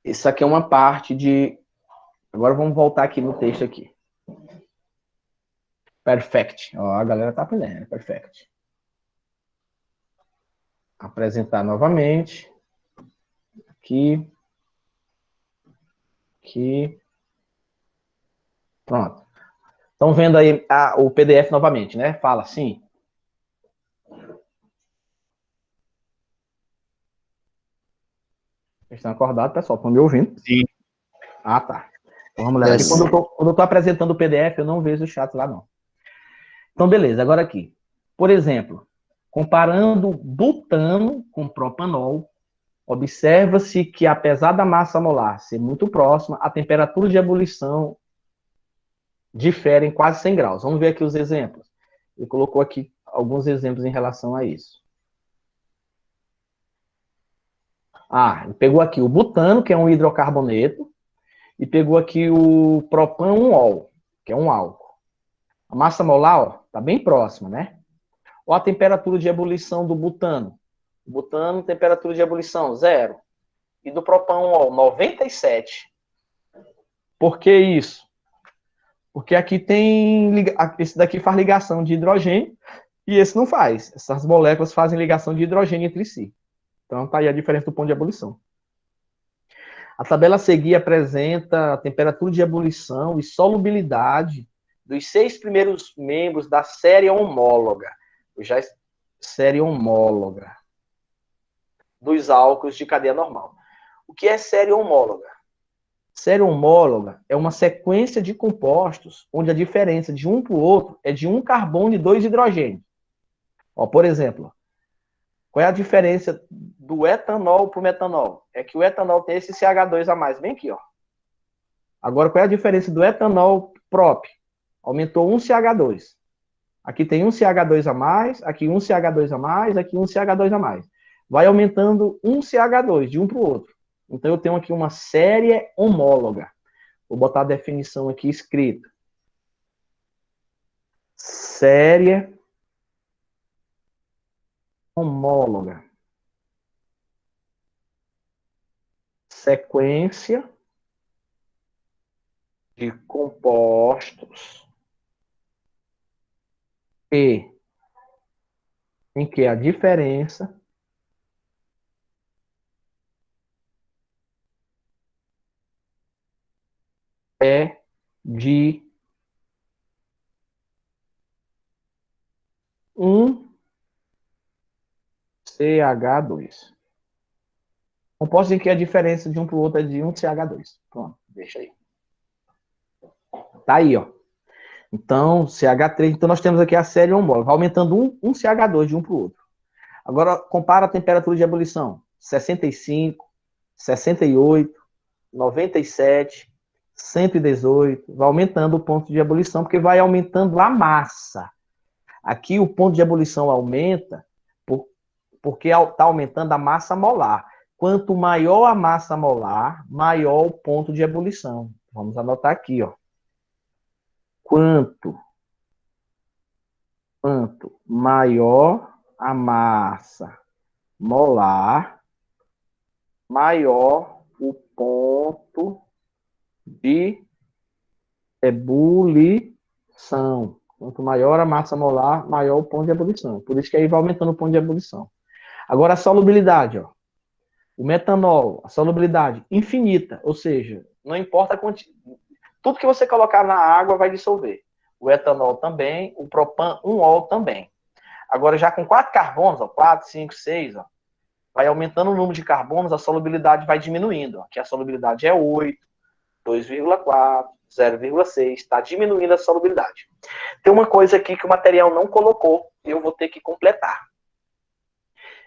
Isso aqui é uma parte de... Agora vamos voltar aqui no texto aqui. Perfect. Ó, a galera tá aprendendo. Perfect. Apresentar novamente. Aqui. Aqui. Pronto. Estão vendo aí o PDF novamente, né? Fala assim. Vocês estão acordados, pessoal? Estão me ouvindo? Sim. Ah, tá. Então, vamos lá. Yes. Quando eu tô apresentando o PDF, eu não vejo o chat lá, não. Então, beleza. Agora aqui. Por exemplo, comparando butano com propanol, observa-se que, apesar da massa molar ser muito próxima, a temperatura de ebulição difere em quase 100 graus. Vamos ver aqui os exemplos. Ele colocou aqui alguns exemplos em relação a isso. Ah, ele pegou aqui o butano, que é um hidrocarboneto, e pegou aqui o propan-1-ol, que é um álcool. A massa molar, ó, tá bem próxima, né? Ou a temperatura de ebulição do butano. O butano, temperatura de ebulição, 0. E do propan-1-ol, 97. Por que isso? Porque aqui tem... Esse daqui faz ligação de hidrogênio e esse não faz. Essas moléculas fazem ligação de hidrogênio entre si. Então, tá aí a diferença do ponto de ebulição. A tabela a seguir apresenta a temperatura de ebulição e solubilidade dos 6 primeiros membros da série homóloga. Série homóloga dos álcools de cadeia normal. O que é série homóloga? Série homóloga é uma sequência de compostos onde a diferença de um para o outro é de um carbono e 2 hidrogênios. Ó, por exemplo, qual é a diferença do etanol para o metanol? É que o etanol tem esse CH2 a mais, bem aqui, ó. Agora, qual é a diferença do etanol prop? Aumentou um CH2. Aqui tem um CH2 a mais, aqui um CH2 a mais, aqui um CH2 a mais. Vai aumentando um CH2 de um para o outro. Então, eu tenho aqui uma série homóloga. Vou botar a definição aqui escrita. Série homóloga. Sequência de compostos em que a diferença é de um CH2. Compostos em que a diferença de um para o outro é de um CH2. Pronto, deixa aí. Tá aí, ó. Então, CH3, então nós temos aqui a série homóloga, vai aumentando um CH2 de um para o outro. Agora, compara a temperatura de ebulição. 65, 68, 97, 118, vai aumentando o ponto de ebulição, porque vai aumentando a massa. Aqui o ponto de ebulição aumenta, porque está aumentando a massa molar. Quanto maior a massa molar, maior o ponto de ebulição. Vamos anotar aqui, ó. Quanto maior a massa molar, maior o ponto de ebulição. Quanto maior a massa molar, maior o ponto de ebulição. Por isso que aí vai aumentando o ponto de ebulição. Agora a solubilidade, ó. O metanol, a solubilidade infinita, ou seja, não importa a quantidade. Tudo que você colocar na água vai dissolver. O etanol também, o propan-1-ol também. Agora, já com 4 carbonos, ó, 4, 5, 6, ó, vai aumentando o número de carbonos, a solubilidade vai diminuindo. Ó. Aqui a solubilidade é 8, 2,4, 0,6, está diminuindo a solubilidade. Tem uma coisa aqui que o material não colocou, eu vou ter que completar.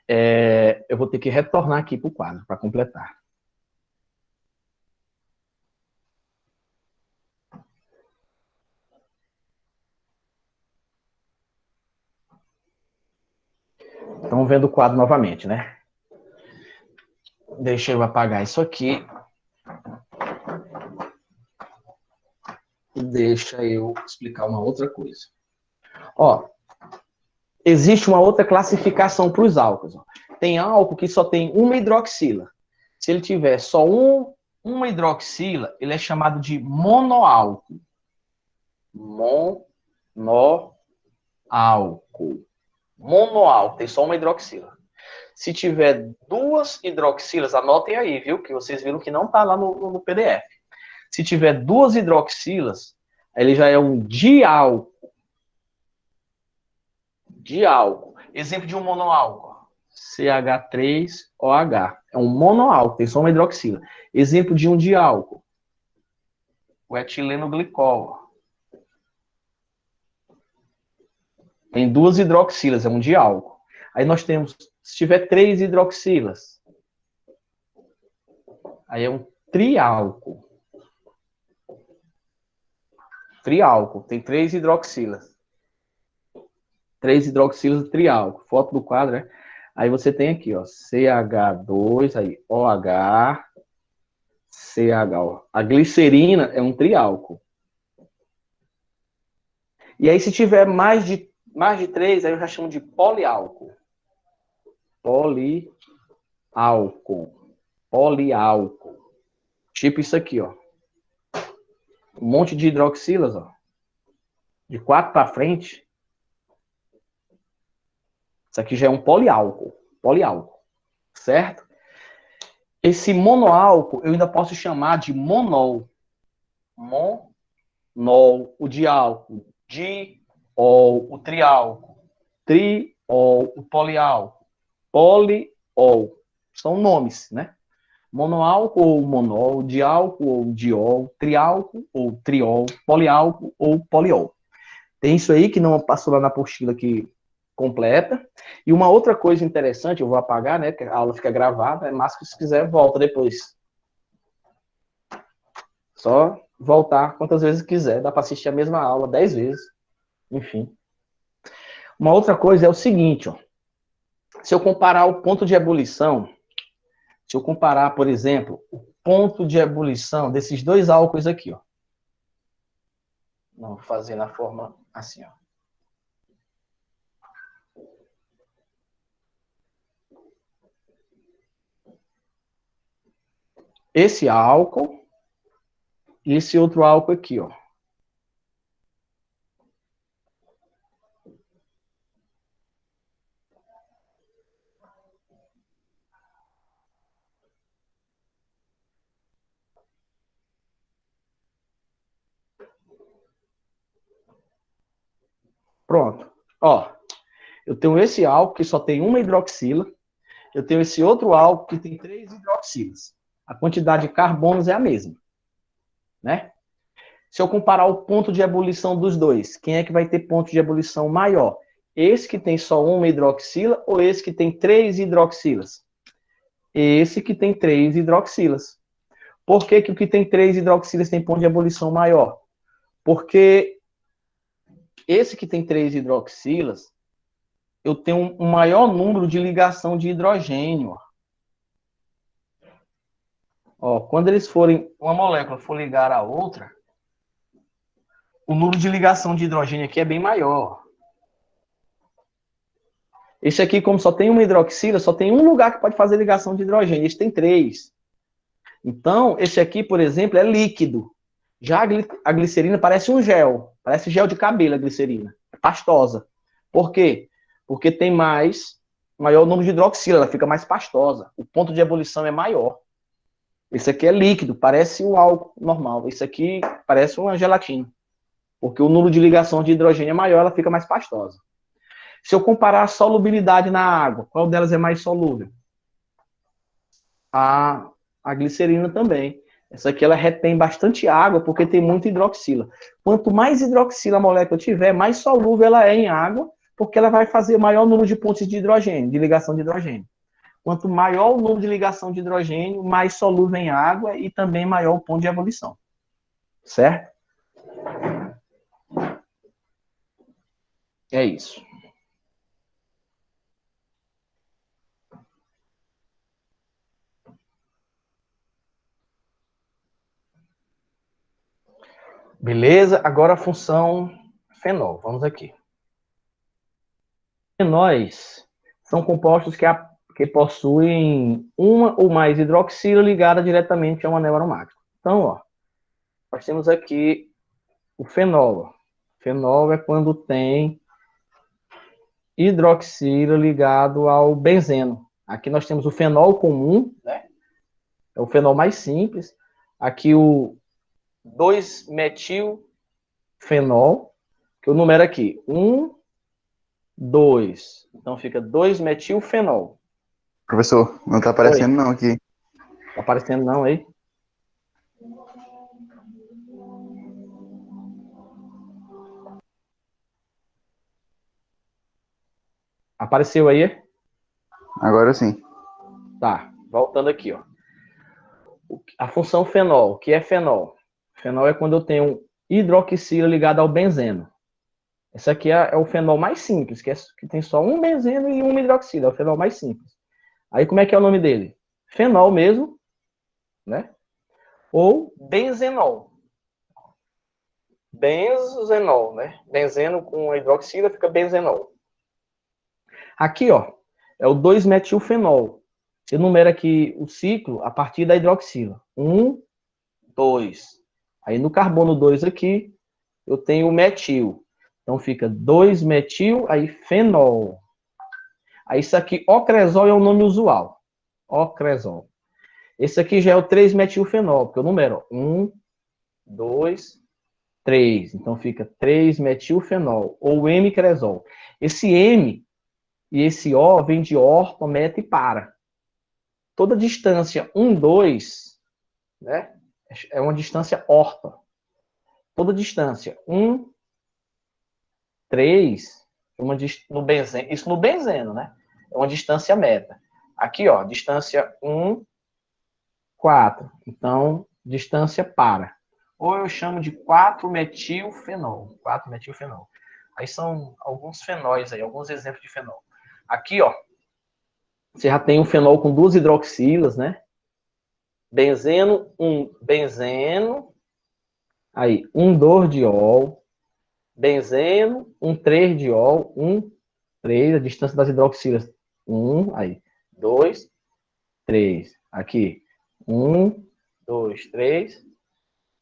Eu vou ter que retornar aqui para o quadro, para completar. Estão vendo o quadro novamente, né? Deixa eu apagar isso aqui. Deixa eu explicar uma outra coisa. Ó, existe uma outra classificação para os álcools. Ó. Tem álcool que só tem uma hidroxila. Se ele tiver só uma hidroxila, ele é chamado de monoálcool. Monoálcool, tem só uma hidroxila. Se tiver 2 hidroxilas, anotem aí, viu? Que vocês viram que não está lá no PDF. Se tiver 2 hidroxilas, ele já é um diálcool. Diálcool. Exemplo de um monoálcool. CH3OH. É um monoálcool, tem só uma hidroxila. Exemplo de um diálcool. O etilenoglicol. Tem 2 hidroxilas, é um diálcool. Aí nós temos, se tiver 3 hidroxilas, aí é um triálcool. Triálcool, tem 3 hidroxilas. 3 hidroxilas, triálcool. Foto do quadro, né? Aí você tem aqui, ó, CH2, aí OH, CH. A glicerina é um triálcool. E aí se tiver mais de 3, aí eu já chamo de poliálcool. Poliálcool. Tipo isso aqui, ó. Um monte de hidroxilas, ó. De 4 para frente. Isso aqui já é um poliálcool. Certo? Esse monoálcool eu ainda posso chamar de monol. O diálcool. Diol, o triálcool. Triol, o poliálcool. Poliol. São nomes, né? Monoálcool ou monol, diálcool ou diol, triálcool ou triol, poliálcool ou poliol. Tem isso aí que não passou lá na apostila aqui completa. E uma outra coisa interessante, eu vou apagar, né? Que a aula fica gravada, mas se quiser, volta depois. Só voltar quantas vezes quiser, dá para assistir a mesma aula 10 vezes. Enfim. Uma outra coisa é o seguinte, ó. Se eu comparar o ponto de ebulição, se eu comparar, por exemplo, o ponto de ebulição desses 2 álcools aqui, ó. Vamos fazer na forma assim, ó. Esse álcool e esse outro álcool aqui, ó. Pronto. Ó, eu tenho esse álcool que só tem uma hidroxila. Eu tenho esse outro álcool que tem 3 hidroxilas. A quantidade de carbonos é a mesma, né? Se eu comparar o ponto de ebulição dos dois, quem é que vai ter ponto de ebulição maior? Esse que tem só uma hidroxila ou esse que tem 3 hidroxilas? Esse que tem 3 hidroxilas. Por que o que tem 3 hidroxilas tem ponto de ebulição maior? Porque esse que tem 3 hidroxilas, eu tenho um maior número de ligação de hidrogênio. Ó, quando eles forem, uma molécula for ligar a outra, o número de ligação de hidrogênio aqui é bem maior. Esse aqui, como só tem uma hidroxila, só tem um lugar que pode fazer ligação de hidrogênio. Esse tem 3. Então, esse aqui, por exemplo, é líquido. Já a glicerina parece um gel. Parece gel de cabelo, a glicerina. É pastosa. Por quê? Porque tem maior número de hidroxila, ela fica mais pastosa. O ponto de ebulição é maior. Esse aqui é líquido, parece o álcool normal. Esse aqui parece uma gelatina. Porque o número de ligação de hidrogênio é maior, ela fica mais pastosa. Se eu comparar a solubilidade na água, qual delas é mais solúvel? A glicerina também. Essa aqui ela retém bastante água porque tem muita hidroxila. Quanto mais hidroxila a molécula tiver, mais solúvel ela é em água, porque ela vai fazer maior número de pontos de hidrogênio, de ligação de hidrogênio. Quanto maior o número de ligação de hidrogênio, mais solúvel em água e também maior o ponto de ebulição. Certo? É isso. Beleza? Agora a função fenol. Vamos aqui. Fenóis são compostos que possuem uma ou mais hidroxila ligada diretamente a um anel aromático. Então, ó, nós temos aqui o fenol. Fenol é quando tem hidroxila ligado ao benzeno. Aqui nós temos o fenol comum, né? É o fenol mais simples. Aqui o 2-metilfenol, que eu numero aqui. 1, 2. Então fica 2-metilfenol. Professor, não tá Oi. aparecendo não aqui. Tá aparecendo não aí? Apareceu aí? Agora sim. Tá, voltando aqui, ó. A função fenol, o que é fenol? Fenol é quando eu tenho hidroxila ligada ao benzeno. Esse aqui é o fenol mais simples, que tem só um benzeno e uma hidroxila, é o fenol mais simples. Aí como é que é o nome dele? Fenol mesmo, né? Ou benzenol. Benzenol, né? Benzeno com hidroxila fica benzenol. Aqui, ó, é o 2-metilfenol. Você numera aqui o ciclo a partir da hidroxila. 1, 2. Aí no carbono 2 aqui, eu tenho o metil. Então fica 2-metil, aí fenol. Aí isso aqui, ocresol, é o nome usual. Ocresol. Esse aqui já é o 3-metilfenol, porque eu numero 1, 2, 3. Então fica 3-metilfenol, ou M-cresol. Esse M e esse O vem de orto, meta e para. Toda distância 1, 2, né, é uma distância orta. Toda distância 1, 3, no benzeno, isso no benzeno, né? É uma distância meta. Aqui, ó, distância 1, 4. Então, distância para. Ou eu chamo de 4-metilfenol. 4-metilfenol. Aí são alguns fenóis aí, alguns exemplos de fenol. Aqui, ó, você já tem um fenol com 2 hidroxilas, né? Benzeno, benzeno. Aí, 2-diol. Benzeno, 3-diol, 3, a distância das hidroxilas, 1, aí, 2, 3. Aqui, 1, 2, 3,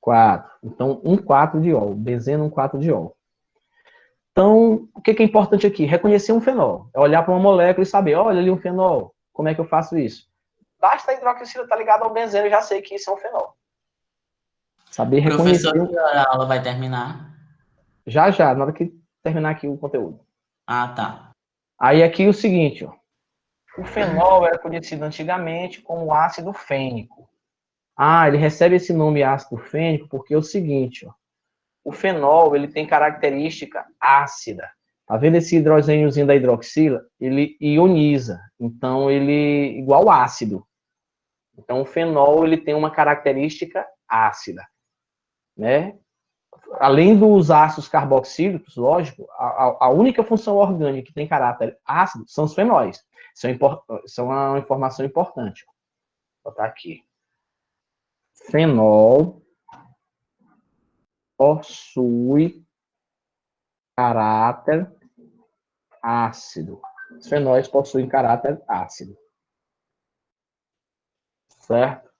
4. Então, 4-diol, benzeno, 4-diol. Então, o que é importante aqui? Reconhecer um fenol. É olhar para uma molécula e saber, olha ali um fenol. Como é que eu faço isso? Basta a hidroxila estar ligada ao benzeno, eu já sei que isso é um fenol. Saber reconhecer. Professor, que hora a aula vai terminar? Já, na hora que terminar aqui o conteúdo. Ah, tá. Aí aqui o seguinte, ó. O fenol era conhecido antigamente como ácido fênico. Ah, ele recebe esse nome ácido fênico porque é o seguinte, ó. O fenol, ele tem característica ácida. Tá vendo esse hidrogêniozinho da hidroxila? Ele ioniza. Então, ele igual ácido. Então, o fenol, ele tem uma característica ácida, né? Além dos ácidos carboxílicos, lógico, a única função orgânica que tem caráter ácido são os fenóis. Isso é uma informação importante. Vou botar aqui. Fenol possui caráter ácido. Os fenóis possuem caráter ácido. Certo?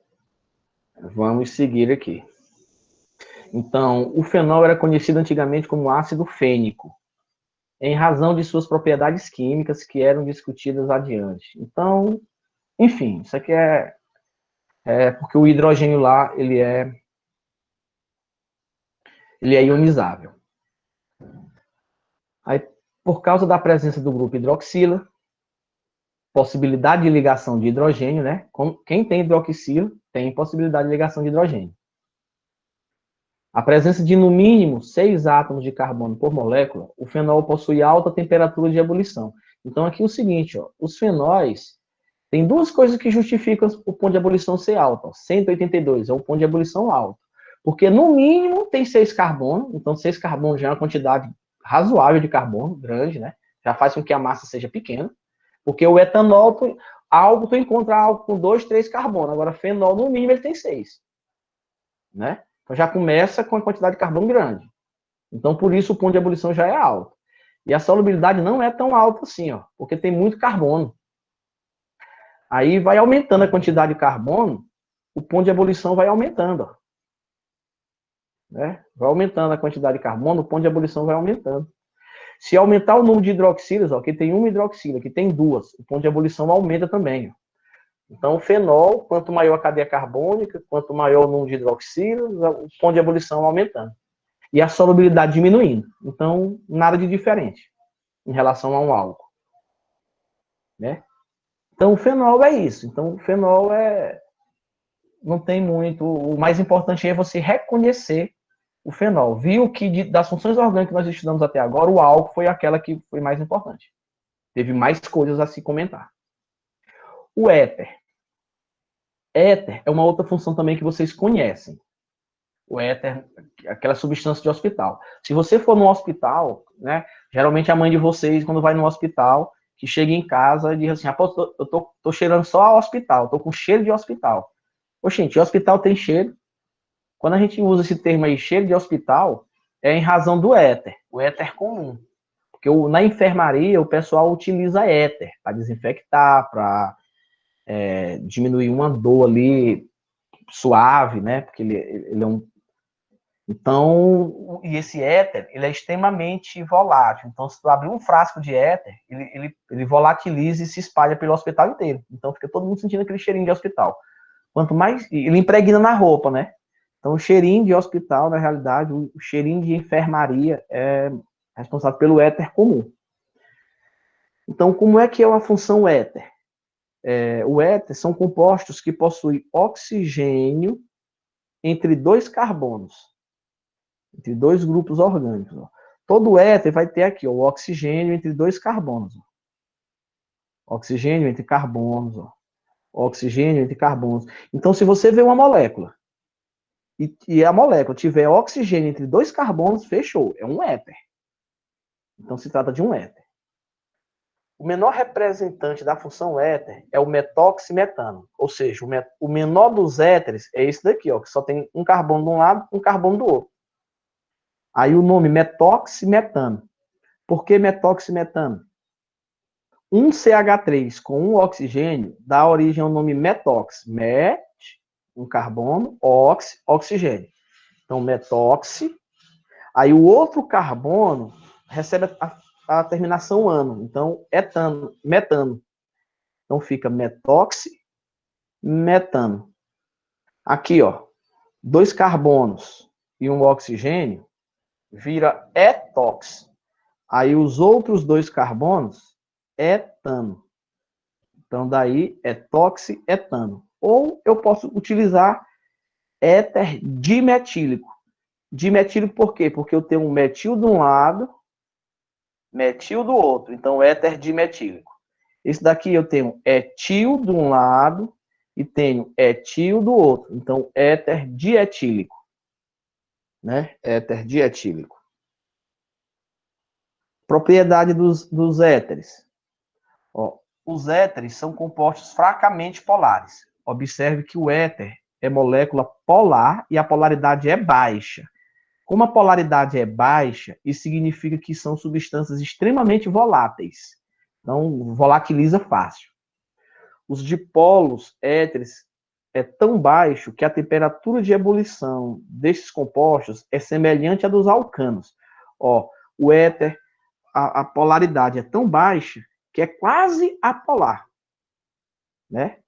Vamos seguir aqui. Então, o fenol era conhecido antigamente como ácido fênico, em razão de suas propriedades químicas que eram discutidas adiante. Então, enfim, isso aqui é porque o hidrogênio lá, ele é ionizável. Aí, por causa da presença do grupo hidroxila, possibilidade de ligação de hidrogênio, né? Quem tem hidroxila tem possibilidade de ligação de hidrogênio. A presença de, no mínimo, 6 átomos de carbono por molécula, o fenol possui alta temperatura de ebulição. Então, aqui é o seguinte, ó, os fenóis, tem duas coisas que justificam o ponto de ebulição ser alto. Ó, 182 é o ponto de ebulição alto. Porque, no mínimo, tem 6 carbonos, então 6 carbonos já é uma quantidade razoável de carbono, grande, né? Já faz com que a massa seja pequena. Porque o etanol, tu encontra algo com 2, 3 carbonos. Agora, fenol, no mínimo, ele tem 6. Né? Então, já começa com a quantidade de carbono grande. Então, por isso, o ponto de ebulição já é alto. E a solubilidade não é tão alta assim, ó, porque tem muito carbono. Aí vai aumentando a quantidade de carbono, o ponto de ebulição vai aumentando. Ó. Né? Vai aumentando a quantidade de carbono, o ponto de ebulição vai aumentando. Se aumentar o número de hidroxilas, ó, que tem uma hidroxila, que tem 2, o ponto de ebulição aumenta também. Ó. Então, o fenol, quanto maior a cadeia carbônica, quanto maior o número de hidroxilas, o ponto de ebulição aumentando. E a solubilidade diminuindo. Então, nada de diferente em relação a um álcool. Né? Então, o fenol é isso. Então, o fenol não tem muito... O mais importante é você reconhecer o fenol. Viu que das funções orgânicas que nós estudamos até agora, o álcool foi aquela que foi mais importante. Teve mais coisas a se comentar. O éter. Éter é uma outra função também que vocês conhecem. O éter, aquela substância de hospital. Se você for no hospital, né, geralmente a mãe de vocês, quando vai no hospital, que chega em casa, diz assim, eu tô cheirando só a hospital, tô com cheiro de hospital. Oxe, gente, hospital tem cheiro. Quando a gente usa esse termo aí, cheiro de hospital, é em razão do éter, o éter comum. Porque na enfermaria, o pessoal utiliza éter para desinfectar, para diminuir uma dor ali suave, né? Porque ele é um... Então, e esse éter, ele é extremamente volátil. Então, se tu abrir um frasco de éter, ele volatiliza e se espalha pelo hospital inteiro. Então, fica todo mundo sentindo aquele cheirinho de hospital. Quanto mais... Ele impregna na roupa, né? Então, o cheirinho de hospital, na realidade, o cheirinho de enfermaria é responsável pelo éter comum. Então, como é que é a função éter? O éter são compostos que possuem oxigênio entre 2 carbonos, entre 2 grupos orgânicos. Ó. Todo éter vai ter aqui ó, o oxigênio entre 2 carbonos. Ó. Oxigênio entre carbonos. Ó. Oxigênio entre carbonos. Então, se você vê uma molécula, e a molécula tiver oxigênio entre 2 carbonos, fechou, é um éter. Então, se trata de um éter. O menor representante da função éter é o metóximetano, ou seja, o menor dos éteres é esse daqui, ó, que só tem um carbono de um lado e um carbono do outro. Aí o nome metoximetano. Por que metoximetano? Um CH3 com um oxigênio dá origem ao nome metox. Met, um carbono, oxigênio. Então, metoxi. Aí o outro carbono recebe a terminação ano. Então, etano, metano. Então, fica metoximetano. Aqui, ó, 2 carbonos e um oxigênio vira etox. Aí os outros 2 carbonos, etano. Então, daí, etoxietano. Ou eu posso utilizar éter dimetílico. Dimetílico por quê? Porque eu tenho um metil de um lado, metil do outro. Então, éter dimetílico. Esse daqui eu tenho etil de um lado e tenho etil do outro. Então, éter dietílico. Né? Éter dietílico. Propriedade dos éteres. Ó, os éteres são compostos fracamente polares. Observe que o éter é molécula polar e a polaridade é baixa. Como a polaridade é baixa, isso significa que são substâncias extremamente voláteis. Então, volatiliza fácil. Os dipolos éteres é tão baixo que a temperatura de ebulição desses compostos é semelhante à dos alcanos. Ó, o éter, a polaridade é tão baixa que é quase apolar, né?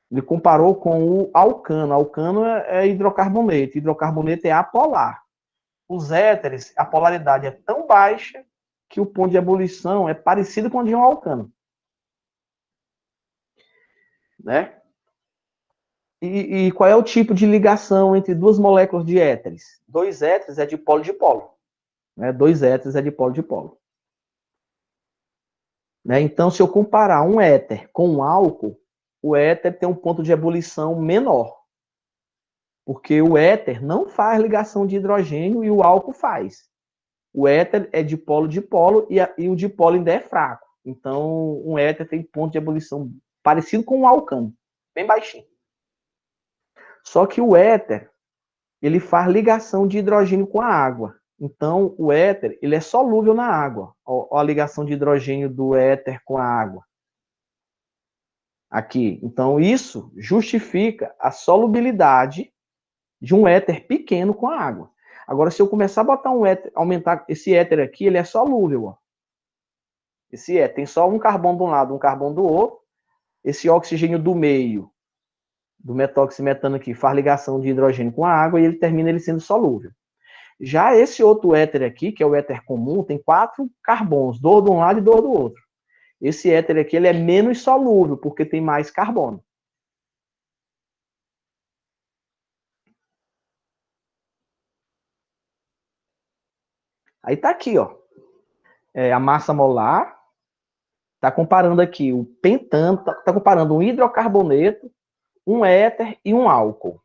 Ele comparou com o alcano. Alcano é hidrocarboneto. Hidrocarboneto é apolar. Os éteres, a polaridade é tão baixa que o ponto de ebulição é parecido com o de um alcano, né? E qual é o tipo de ligação entre duas moléculas de éteres? Dois éteres é dipolo, né? Dois éteres é dipolo. Né? Então, se eu comparar um éter com um álcool, o éter tem um ponto de ebulição menor. Porque o éter não faz ligação de hidrogênio e o álcool faz. O éter é dipolo e o dipolo ainda é fraco. Então, um éter tem ponto de ebulição parecido com um alcano, bem baixinho. Só que o éter, ele faz ligação de hidrogênio com a água. Então, o éter, ele é solúvel na água. Olha a ligação de hidrogênio do éter com a água. Aqui. Então, isso justifica a solubilidade de um éter pequeno com a água. Agora, se eu começar a botar um éter, aumentar esse éter aqui, ele é solúvel. Ó. Esse éter tem só um carbono de um lado, um carbono do outro. Esse oxigênio do meio, do metóximetano aqui, faz ligação de hidrogênio com a água e ele termina ele sendo solúvel. Já esse outro éter aqui, que é o éter comum, tem 4 carbonos, 2 de um lado e 2 do outro. Esse éter aqui ele é menos solúvel, porque tem mais carbono. Aí tá aqui, ó. A massa molar. Tá comparando aqui o pentano, tá comparando um hidrocarboneto, um éter e um álcool.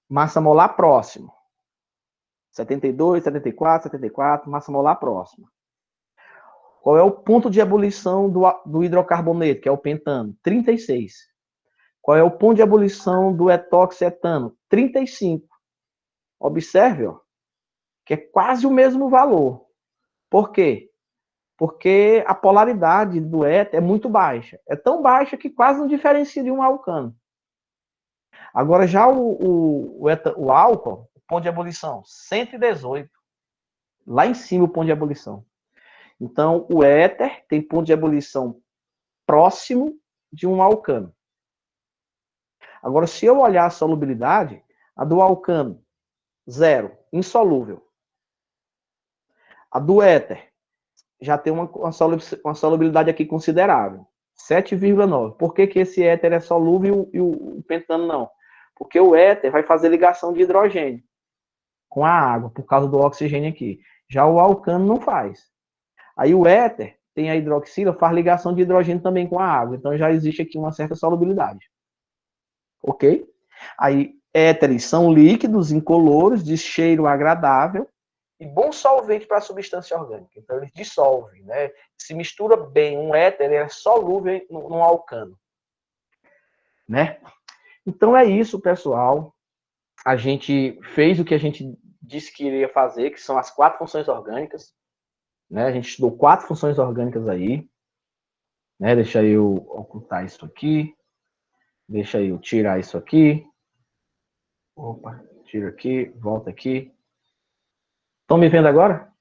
Massa molar próximo. 72, 74, 74, massa molar próxima. Qual é o ponto de ebulição do hidrocarboneto, que é o pentano? 36. Qual é o ponto de ebulição do etoxetano? 35. Observe, ó, que é quase o mesmo valor. Por quê? Porque a polaridade do éter é muito baixa. É tão baixa que quase não diferencia de um alcano. Agora, já o álcool, o ponto de ebulição, 118. Lá em cima o ponto de ebulição. Então, o éter tem ponto de ebulição próximo de um alcano. Agora, se eu olhar a solubilidade, a do alcano, 0, insolúvel. A do éter já tem uma solubilidade aqui considerável, 7,9. Por que esse éter é solúvel e o pentano não? Porque o éter vai fazer ligação de hidrogênio com a água, por causa do oxigênio aqui. Já o alcano não faz. Aí o éter tem a hidroxila, faz ligação de hidrogênio também com a água. Então já existe aqui uma certa solubilidade. Ok? Aí éteres são líquidos, incoloros, de cheiro agradável, e bom solvente para a substância orgânica. Então, eles dissolvem, né? Se mistura bem um éter, ele é solúvel num alcano. Né? Então, é isso, pessoal. A gente fez o que a gente disse que iria fazer, que são as 4 funções orgânicas. Né? A gente estudou 4 funções orgânicas aí. Né? Deixa eu ocultar isso aqui. Deixa eu tirar isso aqui. Opa, tira aqui, volta aqui. Estão me vendo agora?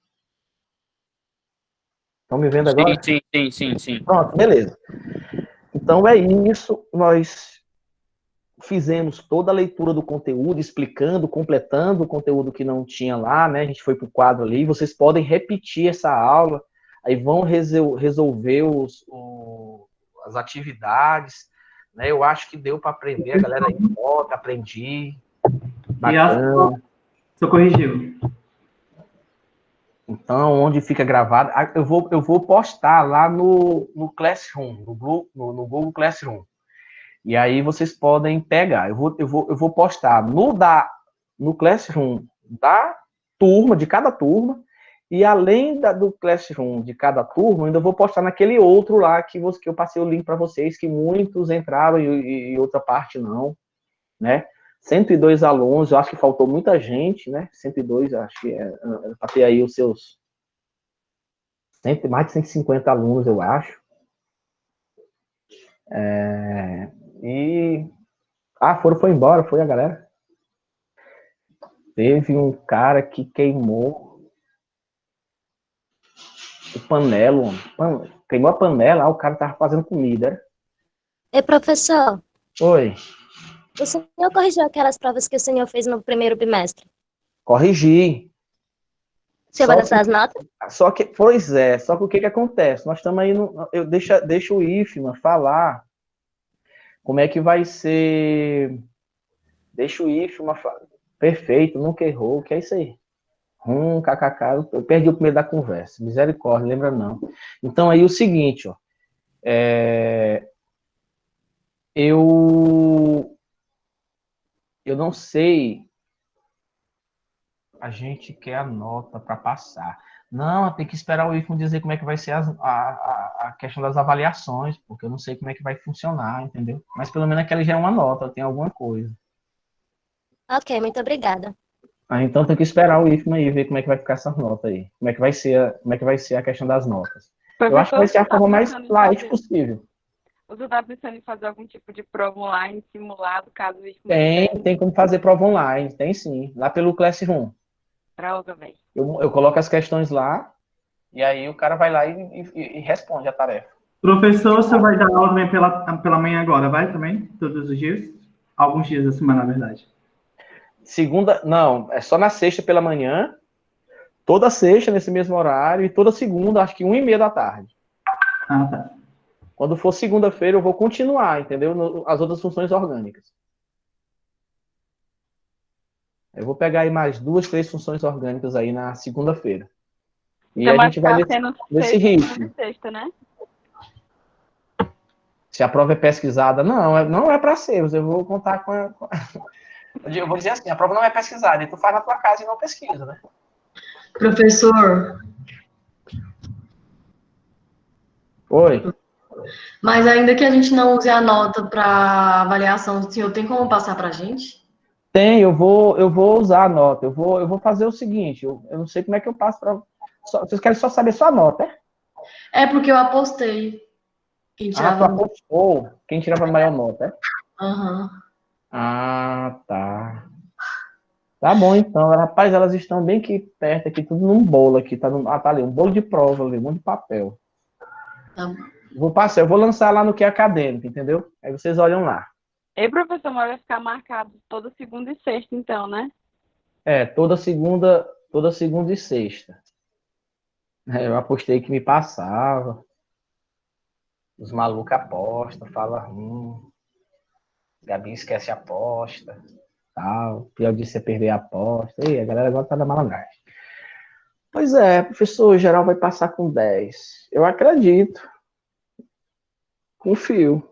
Estão me vendo agora? Sim. Pronto, beleza. Então é isso. Nós fizemos toda a leitura do conteúdo, explicando, completando o conteúdo que não tinha lá, né? A gente foi para o quadro ali. Vocês podem repetir essa aula, aí vão resolver as atividades. Né? Eu acho que deu para aprender. A galera aí volta, aprendi. Bacana. Só corrigiu. Então, onde fica gravado, eu vou postar lá no Classroom, no Google Classroom. E aí vocês podem pegar. Eu vou postar no Classroom da turma, de cada turma, e além do Classroom de cada turma, ainda vou postar naquele outro lá que eu passei o link para vocês, que muitos entraram e outra parte não, né? 102 alunos, eu acho que faltou muita gente, né? 102, acho que para ter aí os seus mais de 150 alunos, eu acho. Foi embora, foi a galera. Teve um cara que queimou o panelo, queimou a panela, o cara tava fazendo comida. Ei, professor, Oi. o senhor corrigiu aquelas provas que o senhor fez no primeiro bimestre? Corrigi. Você vai lançar as notas? Só que o que acontece? Nós estamos aí, deixa o IFMA falar como é que vai ser, deixa o IFMA falar, perfeito, nunca errou, o que é isso aí? KKK, eu perdi o primeiro da conversa, misericórdia, lembra não. Então aí o seguinte, ó, eu não sei, a gente quer a nota para passar. Não, tem que esperar o IFMA dizer como é que vai ser a questão das avaliações, porque eu não sei como é que vai funcionar, entendeu? Mas pelo menos aquela já é uma nota, tem alguma coisa. Ok, muito obrigada. Então tem que esperar o IFMA aí ver como é que vai ficar essa nota aí. Como é que vai ser a questão das notas. Eu acho que vai ser a forma mais light possível. Você está pensando em fazer algum tipo de prova online, simulado, caso o IFMA Tem como fazer prova online, tem sim, lá pelo Classroom. droga, velho. Eu coloco as questões lá, e aí o cara vai lá e responde a tarefa. Professor, você vai dar aula também pela manhã agora, vai também? Todos os dias? Alguns dias da semana, na verdade. Segunda, não, é só na sexta pela manhã, toda sexta nesse mesmo horário, e toda segunda, acho que 1h30 da tarde. Ah, tá. Quando for segunda-feira, eu vou continuar, entendeu? As outras funções orgânicas. Eu vou pegar aí mais 2, 3 funções orgânicas aí na segunda-feira. E Então a gente vai nesse ritmo. Segunda e sexta, né? Se a prova é pesquisada, não é para ser. Eu vou contar eu vou dizer assim, a prova não é pesquisada, e tu faz na tua casa e não pesquisa, né? Professor, Oi. mas ainda que a gente não use a nota para avaliação, o senhor tem como passar para a gente? Tem, eu vou usar a nota. Eu vou fazer o seguinte, eu não sei como é que eu passo para. Vocês querem só saber sua nota, é? É porque eu apostei. Quem Tu tirava. apostou quem tirava a maior nota, é? Aham. Ah, tá. Tá bom, então. Rapaz, elas estão bem aqui perto, aqui, tudo num bolo aqui. Tá ali, um bolo de prova ali, um monte de papel. Tá bom. Eu vou lançar lá no que é acadêmico, entendeu? Aí vocês olham lá. E professor, mas vai ficar marcado toda segunda e sexta, então, né? Toda segunda e sexta. Eu apostei que me passava. Os malucos apostam, falam, Gabi esquece a aposta, tal. Pior disso é perder a aposta. E a galera agora tá da malandragem. Pois é, professor, o geral vai passar com 10. Eu acredito. Confio.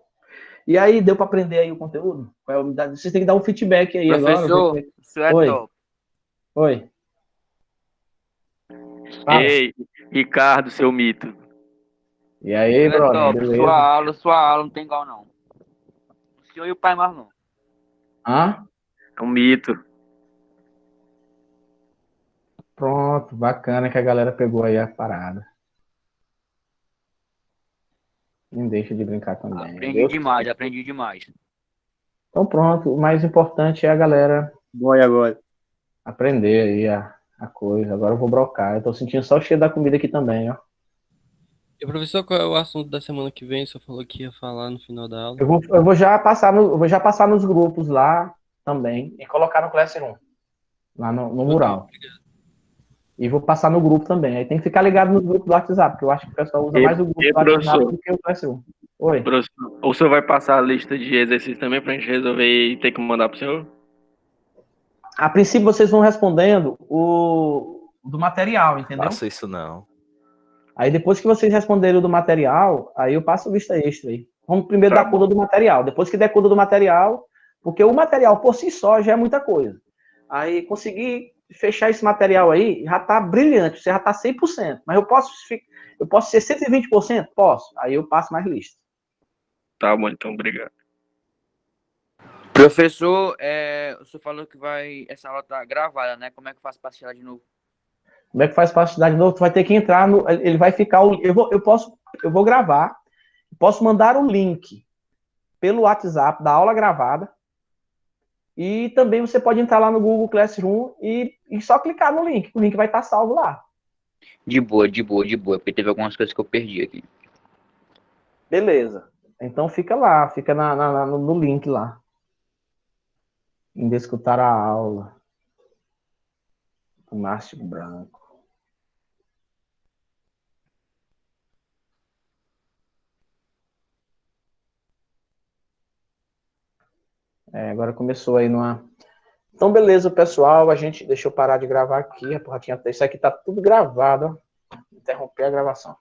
E aí, deu para aprender aí o conteúdo? Vocês têm que dar um feedback aí Professor, agora. isso é Oi. top. Oi. Fala. Ei, Ricardo, seu mito. E aí, Isso é brother? top. Beleza? Sua aula não tem igual, não. O senhor e o pai mais não. Hã? É um mito. Pronto, bacana que a galera pegou aí a parada. Não deixa de brincar também. Aprendi demais. Então pronto, o mais importante é a galera Bom, e agora? aprender aí a coisa. Agora eu vou brocar. Eu tô sentindo só o cheiro da comida aqui também, ó. E professor, qual é o assunto da semana que vem? O senhor falou que ia falar no final da aula. Eu vou já passar nos grupos lá também e colocar no Classroom, lá no mural. E vou passar no grupo também. Aí tem que ficar ligado no grupo do WhatsApp, porque eu acho que o pessoal usa mais o grupo do WhatsApp do que o Classroom. Oi. Professor, o senhor vai passar a lista de exercícios também pra gente resolver e ter que mandar pro senhor? A princípio vocês vão respondendo o do material, entendeu? Faça isso não. Aí depois que vocês responderem o do material, aí eu passo vista extra aí. Vamos primeiro dar conta do material. Depois que der conta do material, porque o material por si só já é muita coisa. Aí conseguir fechar esse material aí, já tá brilhante, você já tá 100%. Mas eu posso ser 120%? Posso. Aí eu passo mais lista. Tá bom, então, obrigado. Professor, o senhor falou que essa aula tá gravada, né? Como é que eu faço para assistir ela de novo? Como é que faz para estudar de novo? Tu vai ter que entrar ele vai ficar eu vou gravar, posso mandar o link pelo WhatsApp da aula gravada. E também você pode entrar lá no Google Classroom e só clicar no link. O link vai estar salvo lá. De boa, porque teve algumas coisas que eu perdi aqui. Beleza. Então fica lá, fica no link lá. Ainda escutar a aula. O Márcio Branco. Agora começou aí numa... Então, beleza, pessoal. Deixa eu parar de gravar aqui. Isso aqui tá tudo gravado, ó. Interromper a gravação.